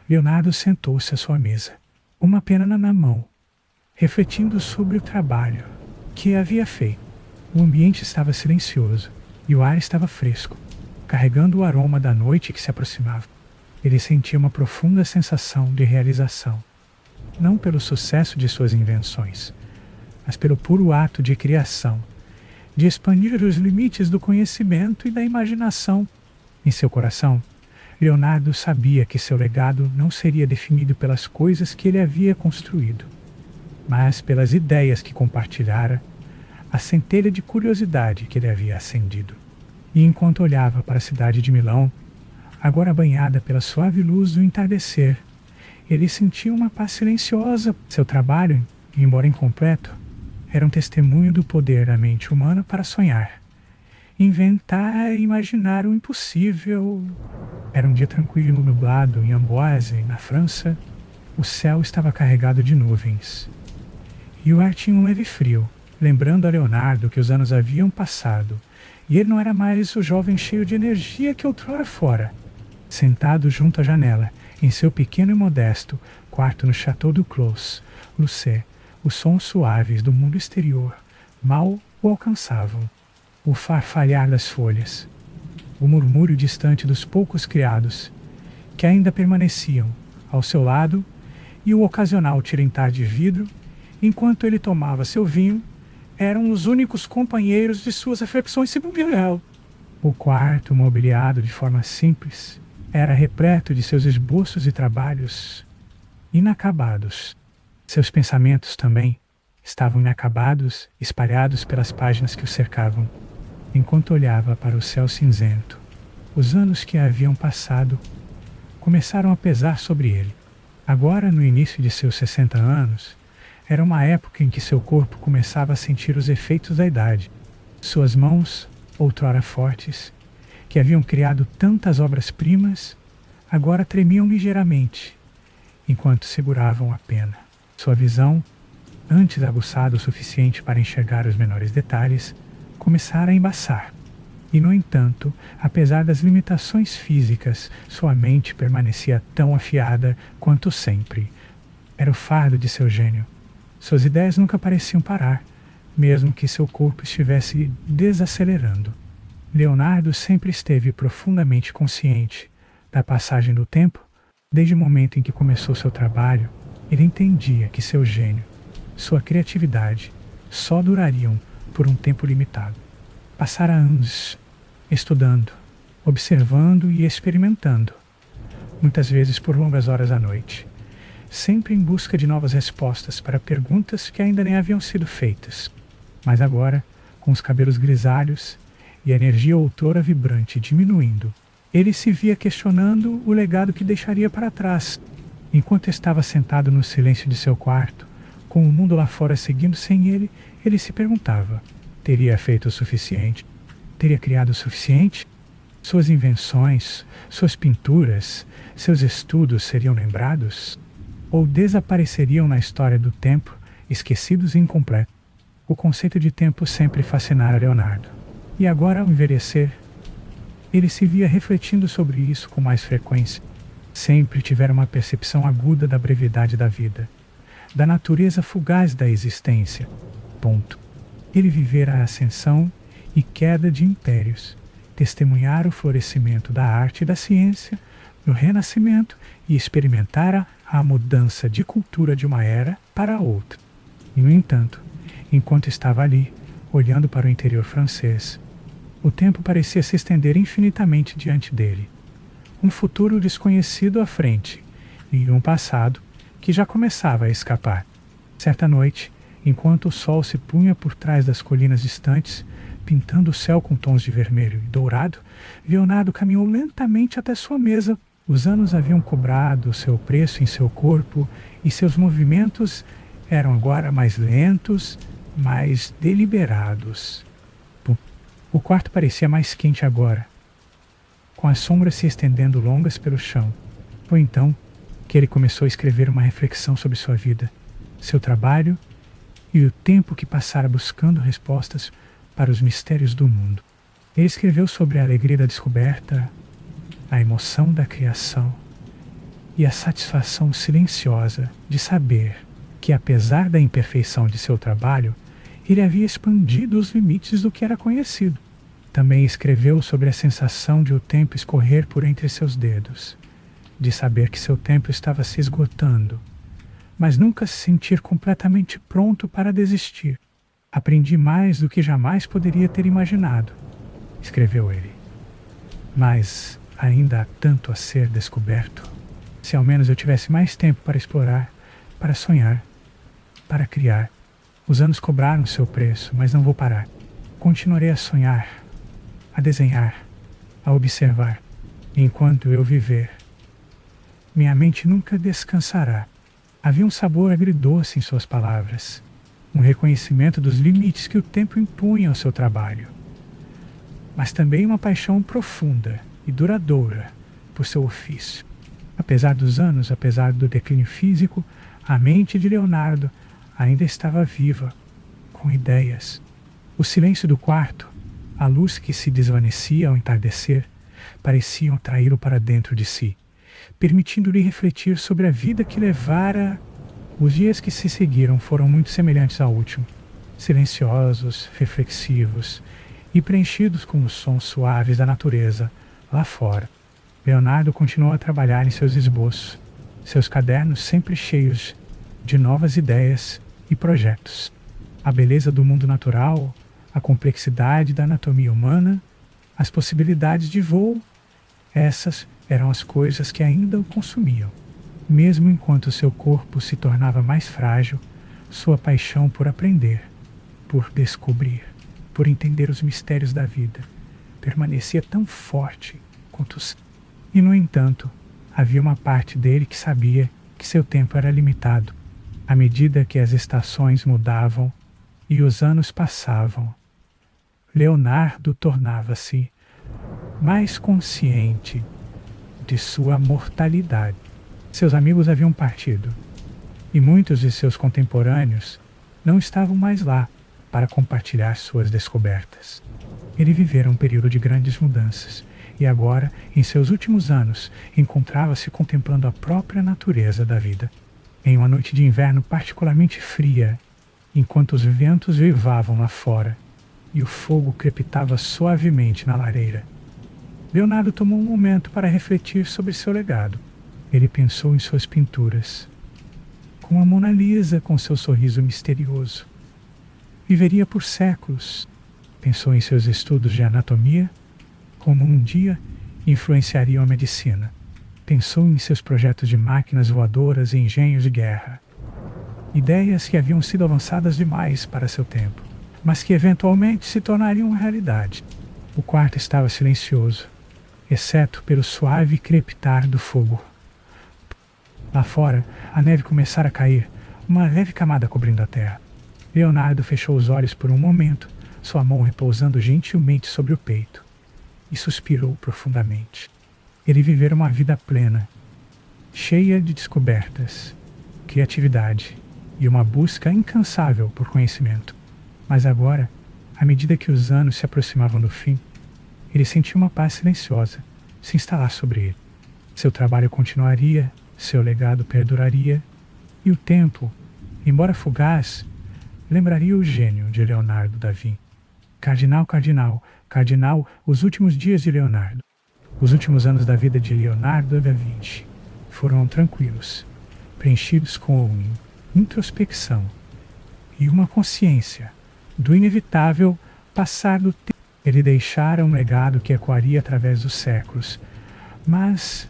Leonardo sentou-se à sua mesa, uma pena na mão, refletindo sobre o trabalho que havia feito. O ambiente estava silencioso e o ar estava fresco, carregando o aroma da noite que se aproximava. Ele sentia uma profunda sensação de realização, não pelo sucesso de suas invenções, mas pelo puro ato de criação, de expandir os limites do conhecimento e da imaginação. Em seu coração, Leonardo sabia que seu legado não seria definido pelas coisas que ele havia construído, mas pelas ideias que compartilhara, a centelha de curiosidade que ele havia acendido. E enquanto olhava para a cidade de Milão, agora banhada pela suave luz do entardecer, ele sentia uma paz silenciosa. Seu trabalho, embora incompleto, era um testemunho do poder da mente humana para sonhar, inventar e imaginar o impossível. Era um dia tranquilo, nublado em Amboise, na França. O céu estava carregado de nuvens e o ar tinha um leve frio, lembrando a Leonardo que os anos haviam passado e ele não era mais o jovem cheio de energia que outrora fora. Sentado junto à janela, em seu pequeno e modesto quarto no Château du Clos, Lucé, os sons suaves do mundo exterior mal o alcançavam. O farfalhar das folhas, o murmúrio distante dos poucos criados que ainda permaneciam ao seu lado e o ocasional tilintar de vidro enquanto ele tomava seu vinho eram os únicos companheiros de suas afecções sentimentais. O quarto, mobiliado de forma simples, era repleto de seus esboços e trabalhos inacabados. Seus pensamentos também estavam inacabados, espalhados pelas páginas que o cercavam. Enquanto olhava para o céu cinzento, os anos que haviam passado começaram a pesar sobre ele. Agora, no início de seus 60 anos, era uma época em que seu corpo começava a sentir os efeitos da idade. Suas mãos, outrora fortes, que haviam criado tantas obras-primas, agora tremiam ligeiramente, enquanto seguravam a pena. Sua visão, antes aguçada o suficiente para enxergar os menores detalhes, começara a embaçar. E, no entanto, apesar das limitações físicas, sua mente permanecia tão afiada quanto sempre. Era o fardo de seu gênio. Suas ideias nunca pareciam parar, mesmo que seu corpo estivesse desacelerando. Leonardo sempre esteve profundamente consciente da passagem do tempo. Desde o momento em que começou seu trabalho, ele entendia que seu gênio, sua criatividade, só durariam por um tempo limitado. Passara anos estudando, observando e experimentando, muitas vezes por longas horas à noite, sempre em busca de novas respostas para perguntas que ainda nem haviam sido feitas. Mas agora, com os cabelos grisalhos e a energia outrora vibrante diminuindo, ele se via questionando o legado que deixaria para trás. Enquanto estava sentado no silêncio de seu quarto, com o mundo lá fora seguindo sem ele, ele se perguntava: teria feito o suficiente? Teria criado o suficiente? Suas invenções, suas pinturas, seus estudos seriam lembrados? Ou desapareceriam na história do tempo, esquecidos e incompletos? O conceito de tempo sempre fascinara Leonardo. E agora, ao envelhecer, ele se via refletindo sobre isso com mais frequência. Sempre tivera uma percepção aguda da brevidade da vida, da natureza fugaz da existência. Ponto. Ele vivera a ascensão e queda de impérios, testemunhara o florescimento da arte e da ciência, no renascimento, e experimentara a mudança de cultura de uma era para outra. E, no entanto, enquanto estava ali, olhando para o interior francês, o tempo parecia se estender infinitamente diante dele. Um futuro desconhecido à frente, e um passado que já começava a escapar. Certa noite, enquanto o sol se punha por trás das colinas distantes, pintando o céu com tons de vermelho e dourado, Leonardo caminhou lentamente até sua mesa. Os anos haviam cobrado seu preço em seu corpo, e seus movimentos eram agora mais lentos, mais deliberados. O quarto parecia mais quente agora, com as sombras se estendendo longas pelo chão. Foi então que ele começou a escrever uma reflexão sobre sua vida, seu trabalho e o tempo que passara buscando respostas para os mistérios do mundo. Ele escreveu sobre a alegria da descoberta, a emoção da criação e a satisfação silenciosa de saber que, apesar da imperfeição de seu trabalho, ele havia expandido os limites do que era conhecido. Também escreveu sobre a sensação de o tempo escorrer por entre seus dedos, de saber que seu tempo estava se esgotando, mas nunca se sentir completamente pronto para desistir. Aprendi mais do que jamais poderia ter imaginado, escreveu ele. Mas ainda há tanto a ser descoberto. Se ao menos eu tivesse mais tempo para explorar, para sonhar, para criar. Os anos cobraram seu preço, mas não vou parar. Continuarei a sonhar, a desenhar, a observar. Enquanto eu viver, minha mente nunca descansará. Havia um sabor agridoce em suas palavras, um reconhecimento dos limites que o tempo impunha ao seu trabalho, mas também uma paixão profunda e duradoura por seu ofício. Apesar dos anos, apesar do declínio físico, a mente de Leonardo ainda estava viva, com ideias. O silêncio do quarto A luz que se desvanecia ao entardecer parecia atraí-lo para dentro de si, permitindo-lhe refletir sobre a vida que levara. Os dias que se seguiram foram muito semelhantes ao último, silenciosos, reflexivos e preenchidos com os sons suaves da natureza lá fora. Leonardo continuou a trabalhar em seus esboços, seus cadernos sempre cheios de novas ideias e projetos. A beleza do mundo natural, a complexidade da anatomia humana, as possibilidades de voo, essas eram as coisas que ainda o consumiam. Mesmo enquanto seu corpo se tornava mais frágil, sua paixão por aprender, por descobrir, por entender os mistérios da vida, permanecia tão forte quanto os... E, no entanto, havia uma parte dele que sabia que seu tempo era limitado. À medida que as estações mudavam e os anos passavam, Leonardo tornava-se mais consciente de sua mortalidade. Seus amigos haviam partido, e muitos de seus contemporâneos não estavam mais lá para compartilhar suas descobertas. Ele vivera um período de grandes mudanças, e agora, em seus últimos anos, encontrava-se contemplando a própria natureza da vida. Em uma noite de inverno particularmente fria, enquanto os ventos uivavam lá fora e o fogo crepitava suavemente na lareira, Leonardo tomou um momento para refletir sobre seu legado. Ele pensou em suas pinturas, com a Mona Lisa com seu sorriso misterioso. Viveria por séculos. Pensou em seus estudos de anatomia, como um dia influenciariam a medicina. Pensou em seus projetos de máquinas voadoras e engenhos de guerra. Ideias que haviam sido avançadas demais para seu tempo, mas que eventualmente se tornariam realidade. O quarto estava silencioso, exceto pelo suave crepitar do fogo. Lá fora, a neve começara a cair, uma leve camada cobrindo a terra. Leonardo fechou os olhos por um momento, sua mão repousando gentilmente sobre o peito, e suspirou profundamente. Ele vivera uma vida plena, cheia de descobertas, criatividade e uma busca incansável por conhecimento. Mas agora, à medida que os anos se aproximavam do fim, ele sentiu uma paz silenciosa se instalar sobre ele. Seu trabalho continuaria, seu legado perduraria, e o tempo, embora fugaz, lembraria o gênio de Leonardo da Vinci. Cardinal, cardinal, cardinal, os últimos dias de Leonardo. Os últimos anos da vida de Leonardo da Vinci foram tranquilos, preenchidos com introspecção e uma consciência do inevitável passar do tempo. Ele deixara um legado que ecoaria através dos séculos. Mas,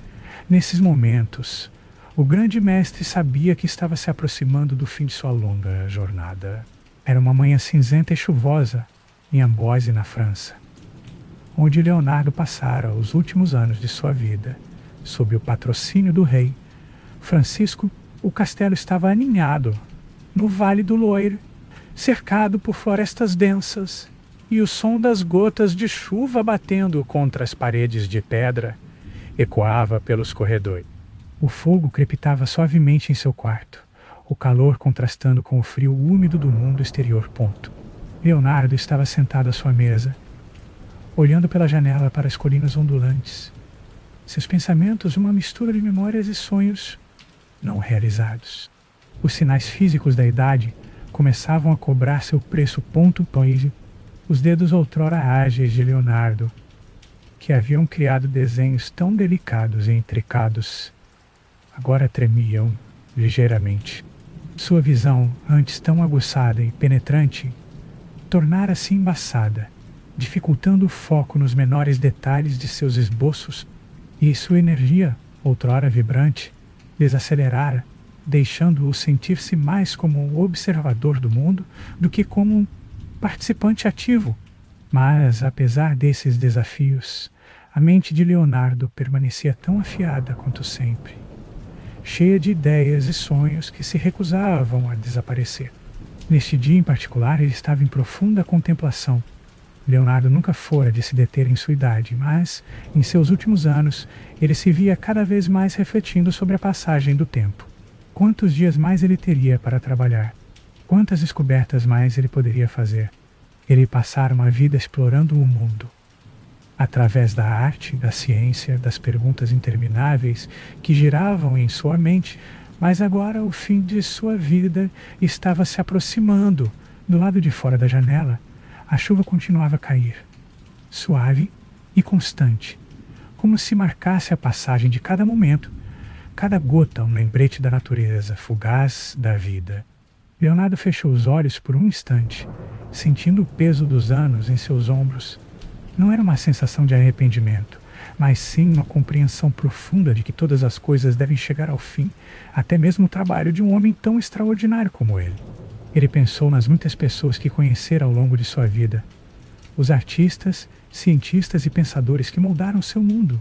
nesses momentos, o grande mestre sabia que estava se aproximando do fim de sua longa jornada. Era uma manhã cinzenta e chuvosa em Amboise, na França, onde Leonardo passara os últimos anos de sua vida. Sob o patrocínio do rei Francisco, o castelo estava aninhado no Vale do Loire, cercado por florestas densas, e o som das gotas de chuva batendo contra as paredes de pedra ecoava pelos corredores. O fogo crepitava suavemente em seu quarto, o calor contrastando com o frio úmido do mundo exterior. Leonardo estava sentado à sua mesa, olhando pela janela para as colinas ondulantes. Seus pensamentos uma mistura de memórias e sonhos não realizados. Os sinais físicos da idade começavam a cobrar seu preço. Os dedos outrora ágeis de Leonardo, que haviam criado desenhos tão delicados e intricados, agora tremiam ligeiramente. Sua visão, antes tão aguçada e penetrante, tornara-se embaçada, dificultando o foco nos menores detalhes de seus esboços, e sua energia, outrora vibrante, desacelerara, deixando-o sentir-se mais como um observador do mundo do que como um participante ativo. Mas, apesar desses desafios, a mente de Leonardo permanecia tão afiada quanto sempre, cheia de ideias e sonhos que se recusavam a desaparecer. Neste dia em particular, ele estava em profunda contemplação. Leonardo nunca fora de se deter em sua idade, mas, em seus últimos anos, ele se via cada vez mais refletindo sobre a passagem do tempo. Quantos dias mais ele teria para trabalhar? Quantas descobertas mais ele poderia fazer? Ele passara uma vida explorando o mundo, através da arte, da ciência, das perguntas intermináveis que giravam em sua mente, mas agora o fim de sua vida estava se aproximando. Do lado de fora da janela, a chuva continuava a cair, suave e constante, como se marcasse a passagem de cada momento, cada gota um lembrete da natureza fugaz da vida. Leonardo fechou os olhos por um instante, sentindo o peso dos anos em seus ombros. Não era uma sensação de arrependimento, mas sim uma compreensão profunda de que todas as coisas devem chegar ao fim, até mesmo o trabalho de um homem tão extraordinário como ele. Ele pensou nas muitas pessoas que conhecera ao longo de sua vida, os artistas, cientistas e pensadores que moldaram seu mundo.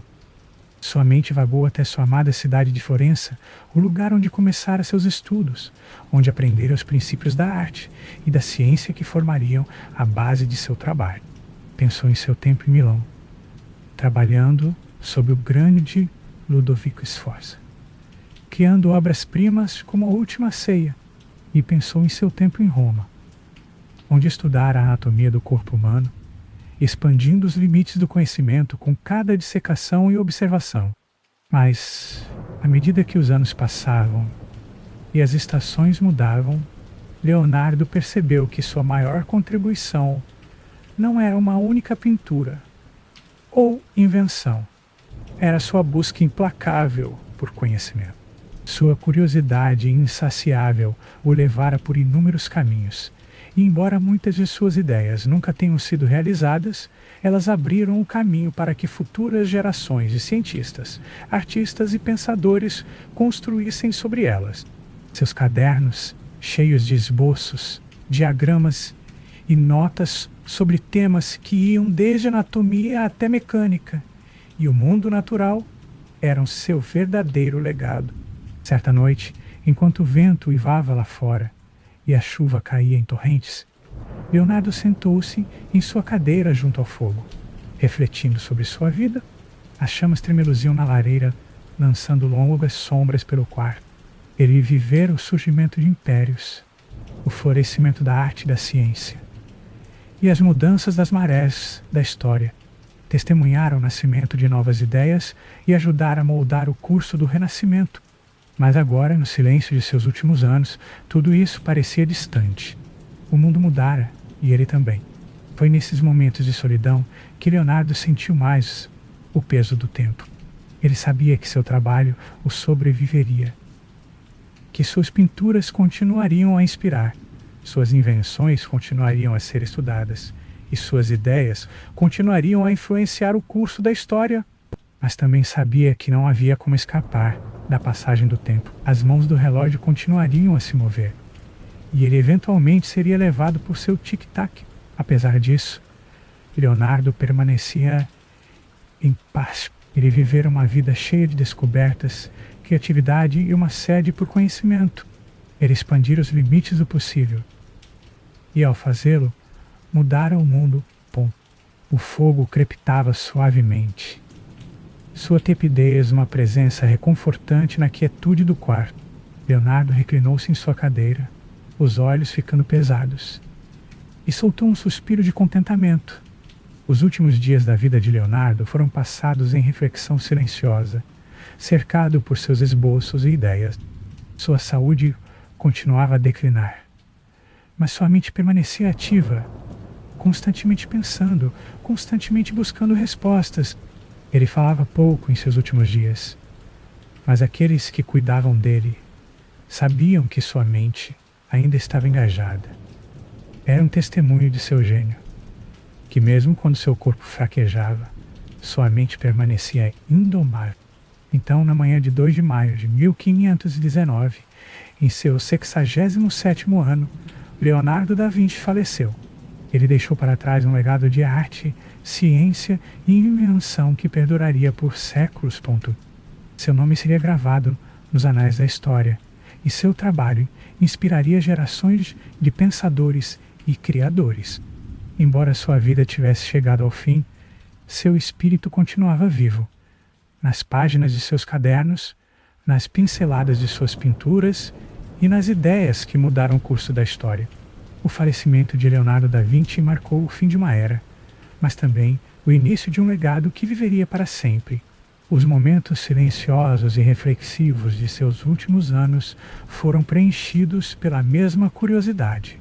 Sua mente vagou até sua amada cidade de Florença, o lugar onde começara seus estudos, onde aprendera os princípios da arte e da ciência que formariam a base de seu trabalho. Pensou em seu tempo em Milão, trabalhando sob o grande Ludovico Sforza, criando obras-primas como A Última Ceia, e pensou em seu tempo em Roma, onde estudara a anatomia do corpo humano, expandindo os limites do conhecimento com cada dissecação e observação. Mas, à medida que os anos passavam e as estações mudavam, Leonardo percebeu que sua maior contribuição não era uma única pintura ou invenção. Era sua busca implacável por conhecimento. Sua curiosidade insaciável o levara por inúmeros caminhos, e embora muitas de suas ideias nunca tenham sido realizadas, elas abriram o caminho para que futuras gerações de cientistas, artistas e pensadores construíssem sobre elas. Seus cadernos, cheios de esboços, diagramas e notas sobre temas que iam desde anatomia até mecânica, e o mundo natural, eram seu verdadeiro legado. Certa noite, enquanto o vento uivava lá fora e a chuva caía em torrentes, Leonardo sentou-se em sua cadeira junto ao fogo, refletindo sobre sua vida. As chamas tremeluziam na lareira, lançando longas sombras pelo quarto. Ele vivera o surgimento de impérios, o florescimento da arte e da ciência, e as mudanças das marés da história. Testemunharam o nascimento de novas ideias e ajudaram a moldar o curso do Renascimento. Mas agora, no silêncio de seus últimos anos, tudo isso parecia distante. O mundo mudara, e ele também. Foi nesses momentos de solidão que Leonardo sentiu mais o peso do tempo. Ele sabia que seu trabalho o sobreviveria, que suas pinturas continuariam a inspirar, suas invenções continuariam a ser estudadas, e suas ideias continuariam a influenciar o curso da história. Mas também sabia que não havia como escapar da passagem do tempo. As mãos do relógio continuariam a se mover, e ele eventualmente seria levado por seu tic-tac. Apesar disso, Leonardo permanecia em paz. Ele vivera uma vida cheia de descobertas, criatividade e uma sede por conhecimento. Ele expandira os limites do possível, e ao fazê-lo, mudara o mundo. O fogo crepitava suavemente, sua tepidez uma presença reconfortante na quietude do quarto. Leonardo reclinou-se em sua cadeira, os olhos ficando pesados, e soltou um suspiro de contentamento. Os últimos dias da vida de Leonardo foram passados em reflexão silenciosa, cercado por seus esboços e ideias. Sua saúde continuava a declinar, mas sua mente permanecia ativa, constantemente pensando, constantemente buscando respostas. Ele falava pouco em seus últimos dias, mas aqueles que cuidavam dele sabiam que sua mente ainda estava engajada. Era um testemunho de seu gênio, que mesmo quando seu corpo fraquejava, sua mente permanecia indomável. Então, na manhã de 2 de maio de 1519, em seu 67º ano, Leonardo da Vinci faleceu. Ele deixou para trás um legado de arte, ciência e invenção que perduraria por séculos. Seu nome seria gravado nos anais da história, e seu trabalho inspiraria gerações de pensadores e criadores. Embora sua vida tivesse chegado ao fim, seu espírito continuava vivo, nas páginas de seus cadernos, nas pinceladas de suas pinturas e nas ideias que mudaram o curso da história. O falecimento de Leonardo da Vinci marcou o fim de uma era, mas também o início de um legado que viveria para sempre. Os momentos silenciosos e reflexivos de seus últimos anos foram preenchidos pela mesma curiosidade,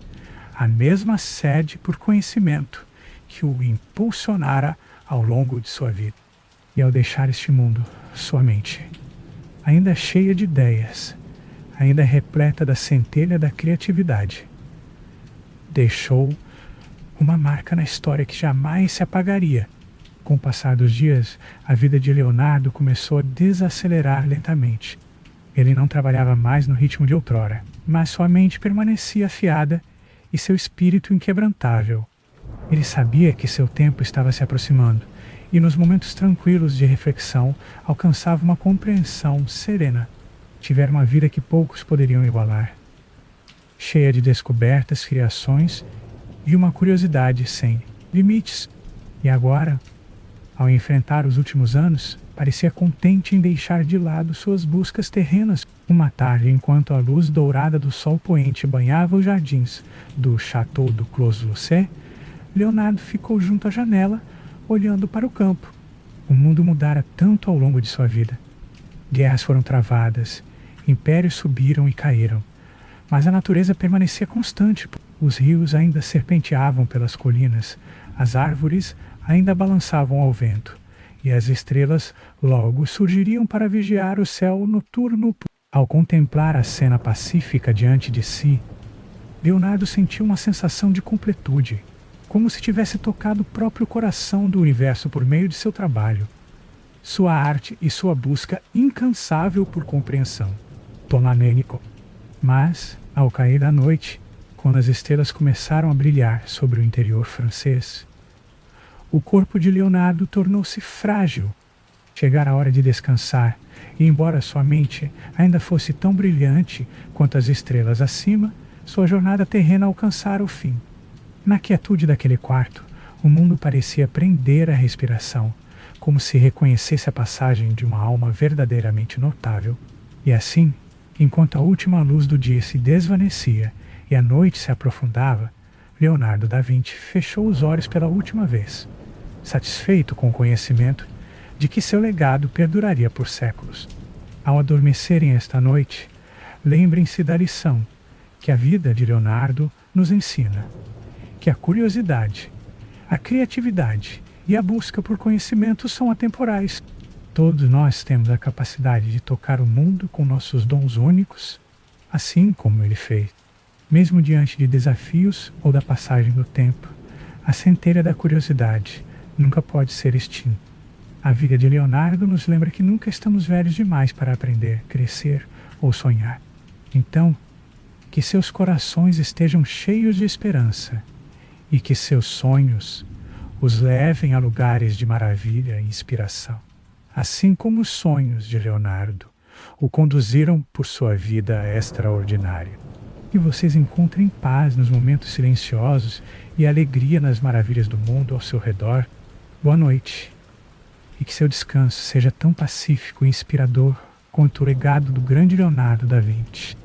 a mesma sede por conhecimento que o impulsionara ao longo de sua vida. E ao deixar este mundo, sua mente, ainda cheia de ideias, ainda repleta da centelha da criatividade, deixou uma marca na história que jamais se apagaria. Com o passar dos dias, a vida de Leonardo começou a desacelerar lentamente. Ele não trabalhava mais no ritmo de outrora, mas sua mente permanecia afiada e seu espírito inquebrantável. Ele sabia que seu tempo estava se aproximando, e nos momentos tranquilos de reflexão alcançava uma compreensão serena. Tivera uma vida que poucos poderiam igualar, cheia de descobertas, criações e uma curiosidade sem limites. E agora, ao enfrentar os últimos anos, parecia contente em deixar de lado suas buscas terrenas. Uma tarde, enquanto a luz dourada do sol poente banhava os jardins do Château do Clos-Lucé, Leonardo ficou junto à janela, olhando para o campo. O mundo mudara tanto ao longo de sua vida. Guerras foram travadas, impérios subiram e caíram, mas a natureza permanecia constante. Os rios ainda serpenteavam pelas colinas, as árvores ainda balançavam ao vento, e as estrelas logo surgiriam para vigiar o céu noturno. Ao contemplar a cena pacífica diante de si, Leonardo sentiu uma sensação de completude, como se tivesse tocado o próprio coração do universo por meio de seu trabalho, sua arte e sua busca incansável por compreensão. Tonanênico. Mas, ao cair da noite, quando as estrelas começaram a brilhar sobre o interior francês, o corpo de Leonardo tornou-se frágil. Chegara a hora de descansar, e embora sua mente ainda fosse tão brilhante quanto as estrelas acima, sua jornada terrena alcançara o fim. Na quietude daquele quarto, o mundo parecia prender a respiração, como se reconhecesse a passagem de uma alma verdadeiramente notável. E assim, enquanto a última luz do dia se desvanecia e a noite se aprofundava, Leonardo da Vinci fechou os olhos pela última vez, satisfeito com o conhecimento de que seu legado perduraria por séculos. Ao adormecerem esta noite, lembrem-se da lição que a vida de Leonardo nos ensina, que a curiosidade, a criatividade e a busca por conhecimento são atemporais. Todos nós temos a capacidade de tocar o mundo com nossos dons únicos, assim como ele fez. Mesmo diante de desafios ou da passagem do tempo, a centelha da curiosidade nunca pode ser extinta. A vida de Leonardo nos lembra que nunca estamos velhos demais para aprender, crescer ou sonhar. Então, que seus corações estejam cheios de esperança e que seus sonhos os levem a lugares de maravilha e inspiração, assim como os sonhos de Leonardo o conduziram por sua vida extraordinária. Que vocês encontrem paz nos momentos silenciosos e alegria nas maravilhas do mundo ao seu redor. Boa noite, e que seu descanso seja tão pacífico e inspirador quanto o legado do grande Leonardo da Vinci.